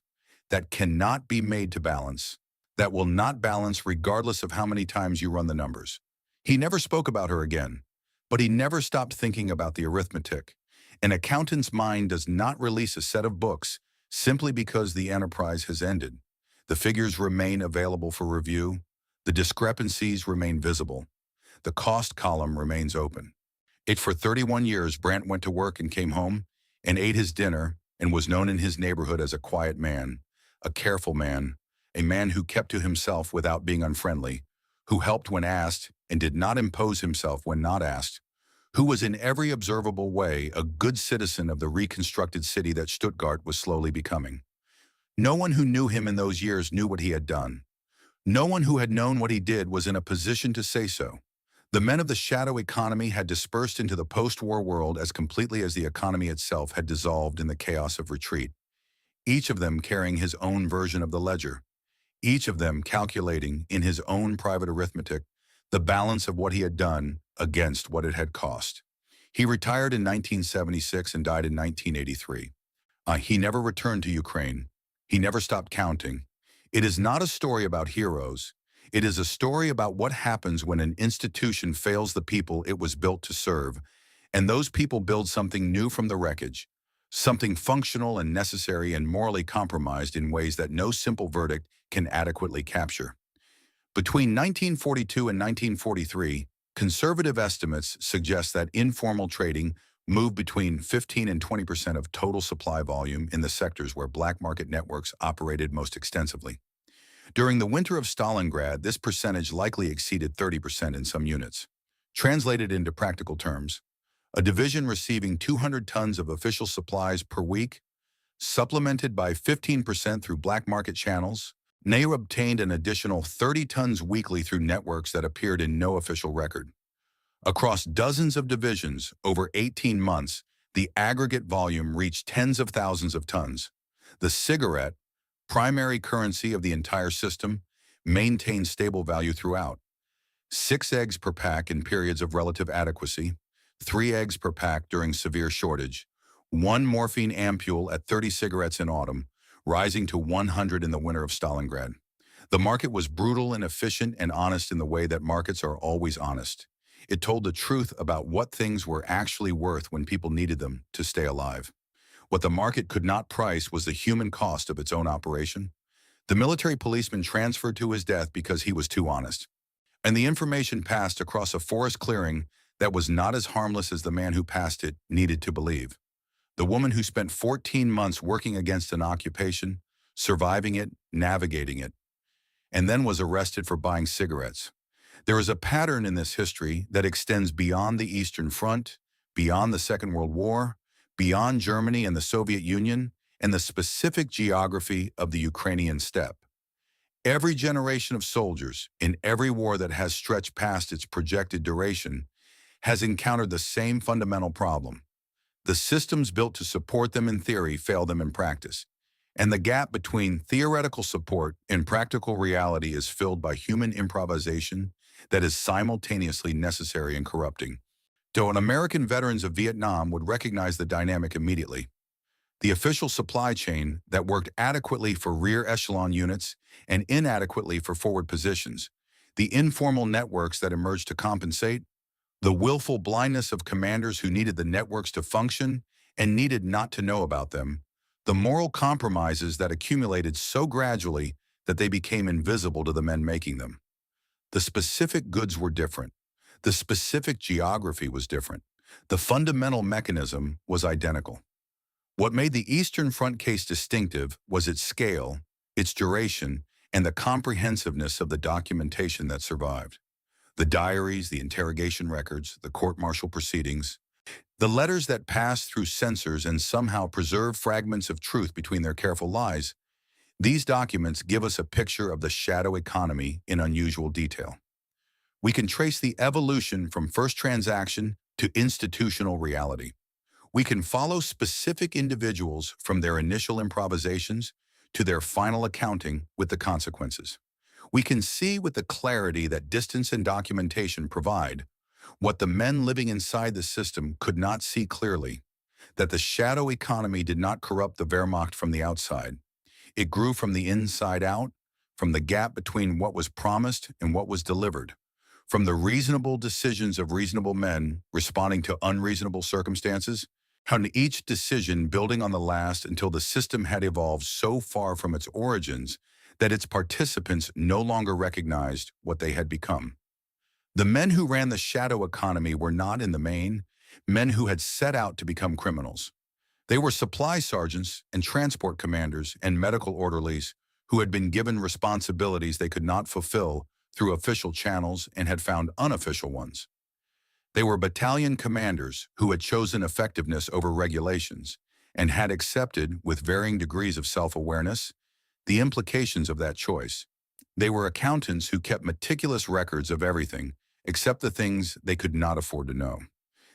that cannot be made to balance, that will not balance regardless of how many times you run the numbers. He never spoke about her again, but he never stopped thinking about the arithmetic. An accountant's mind does not release a set of books simply because the enterprise has ended. The figures remain available for review. The discrepancies remain visible. The cost column remains open. For 31 years, Brandt went to work and came home and ate his dinner and was known in his neighborhood as a quiet man, a careful man, a man who kept to himself without being unfriendly, who helped when asked and did not impose himself when not asked, who was in every observable way a good citizen of the reconstructed city that Stuttgart was slowly becoming. No one who knew him in those years knew what he had done. No one who had known what he did was in a position to say so. The men of the shadow economy had dispersed into the post-war world as completely as the economy itself had dissolved in the chaos of retreat, each of them carrying his own version of the ledger, each of them calculating in his own private arithmetic the balance of what he had done against what it had cost. He retired in 1976 and died in 1983. He never returned to Ukraine. He never stopped counting. It is not a story about heroes. It is a story about what happens when an institution fails the people it was built to serve, and those people build something new from the wreckage, something functional and necessary and morally compromised in ways that no simple verdict can adequately capture. Between 1942 and 1943, conservative estimates suggest that informal trading moved between 15 and 20% of total supply volume in the sectors where black market networks operated most extensively. During the winter of Stalingrad, this percentage likely exceeded 30% in some units. Translated into practical terms, a division receiving 200 tons of official supplies per week, supplemented by 15% through black market channels, NAIR obtained an additional 30 tons weekly through networks that appeared in no official record. Across dozens of divisions over 18 months, the aggregate volume reached tens of thousands of tons. The cigarette, primary currency of the entire system, maintained stable value throughout. 6 eggs per pack in periods of relative adequacy, 3 eggs per pack during severe shortage, 1 morphine ampule at 30 cigarettes in autumn, rising to 100 in the winter of Stalingrad. The market was brutal and efficient and honest in the way that markets are always honest. It told the truth about what things were actually worth when people needed them to stay alive. What the market could not price was the human cost of its own operation. The military policeman transferred to his death because he was too honest. And the information passed across a forest clearing that was not as harmless as the man who passed it needed to believe. The woman who spent 14 months working against an occupation, surviving it, navigating it, and then was arrested for buying cigarettes. There is a pattern in this history that extends beyond the Eastern Front, beyond the Second World War, beyond Germany and the Soviet Union, and the specific geography of the Ukrainian steppe. Every generation of soldiers in every war that has stretched past its projected duration has encountered the same fundamental problem. The systems built to support them in theory fail them in practice. And the gap between theoretical support and practical reality is filled by human improvisation that is simultaneously necessary and corrupting. Though an American veterans of Vietnam would recognize the dynamic immediately. The official supply chain that worked adequately for rear echelon units and inadequately for forward positions, the informal networks that emerged to compensate, the willful blindness of commanders who needed the networks to function and needed not to know about them, the moral compromises that accumulated so gradually that they became invisible to the men making them. The specific goods were different. The specific geography was different. The fundamental mechanism was identical. What made the Eastern Front case distinctive was its scale, its duration, and the comprehensiveness of the documentation that survived. The diaries, the interrogation records, the court-martial proceedings, the letters that passed through censors and somehow preserved fragments of truth between their careful lies, these documents give us a picture of the shadow economy in unusual detail. We can trace the evolution from first transaction to institutional reality. We can follow specific individuals from their initial improvisations to their final accounting with the consequences. We can see with the clarity that distance and documentation provide what the men living inside the system could not see clearly, that the shadow economy did not corrupt the Wehrmacht from the outside. It grew from the inside out, from the gap between what was promised and what was delivered, from the reasonable decisions of reasonable men responding to unreasonable circumstances, and each decision building on the last until the system had evolved so far from its origins that its participants no longer recognized what they had become. The men who ran the shadow economy were not, in the main, men who had set out to become criminals. They were supply sergeants and transport commanders and medical orderlies who had been given responsibilities they could not fulfill through official channels and had found unofficial ones. They were battalion commanders who had chosen effectiveness over regulations and had accepted, with varying degrees of self-awareness, the implications of that choice. They were accountants who kept meticulous records of everything except the things they could not afford to know.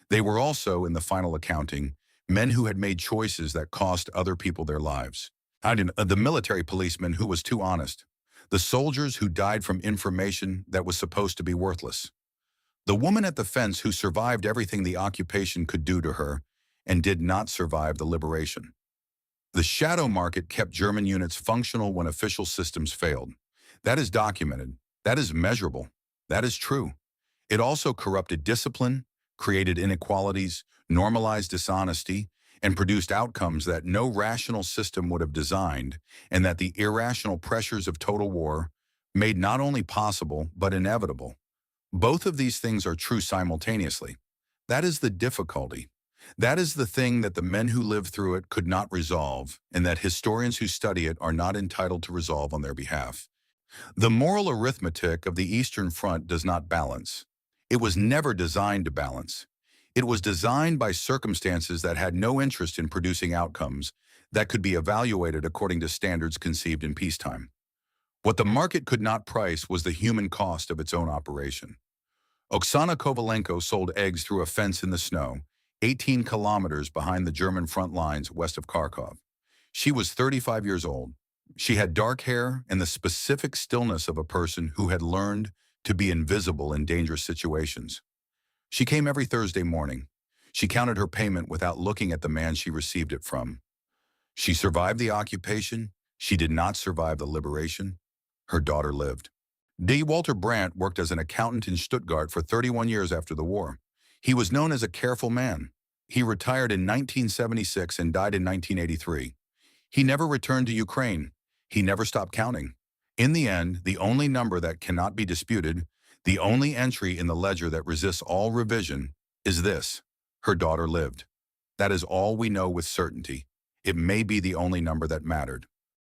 They were also, in the final accounting, men who had made choices that cost other people their lives. The military policeman who was too honest. The soldiers who died from information that was supposed to be worthless. The woman at the fence who survived everything the occupation could do to her and did not survive the liberation. The shadow market kept German units functional when official systems failed. That is documented. That is measurable. That is true. It also corrupted discipline, created inequalities, normalized dishonesty, and produced outcomes that no rational system would have designed, and that the irrational pressures of total war made not only possible but inevitable. Both of these things are true simultaneously. That is the difficulty. That is the thing that the men who lived through it could not resolve, and that historians who study it are not entitled to resolve on their behalf. The moral arithmetic of the Eastern Front does not balance. It was never designed to balance. It was designed by circumstances that had no interest in producing outcomes that could be evaluated according to standards conceived in peacetime. What the market could not price was the human cost of its own operation. Oksana Kovalenko sold eggs through a fence in the snow, 18 kilometers behind the German front lines west of Kharkov. She was 35 years old. She had dark hair and the specific stillness of a person who had learned to be invisible in dangerous situations. She came every Thursday morning. She counted her payment without looking at the man she received it from. She survived the occupation. She did not survive the liberation. Her daughter lived. Walter Brandt worked as an accountant in Stuttgart for 31 years after the war. He was known as a careful man. He retired in 1976 and died in 1983. He never returned to Ukraine. He never stopped counting. In the end, the only number that cannot be disputed, the only entry in the ledger that resists all revision, is this: her daughter lived. That is all we know with certainty. It may be the only number that mattered.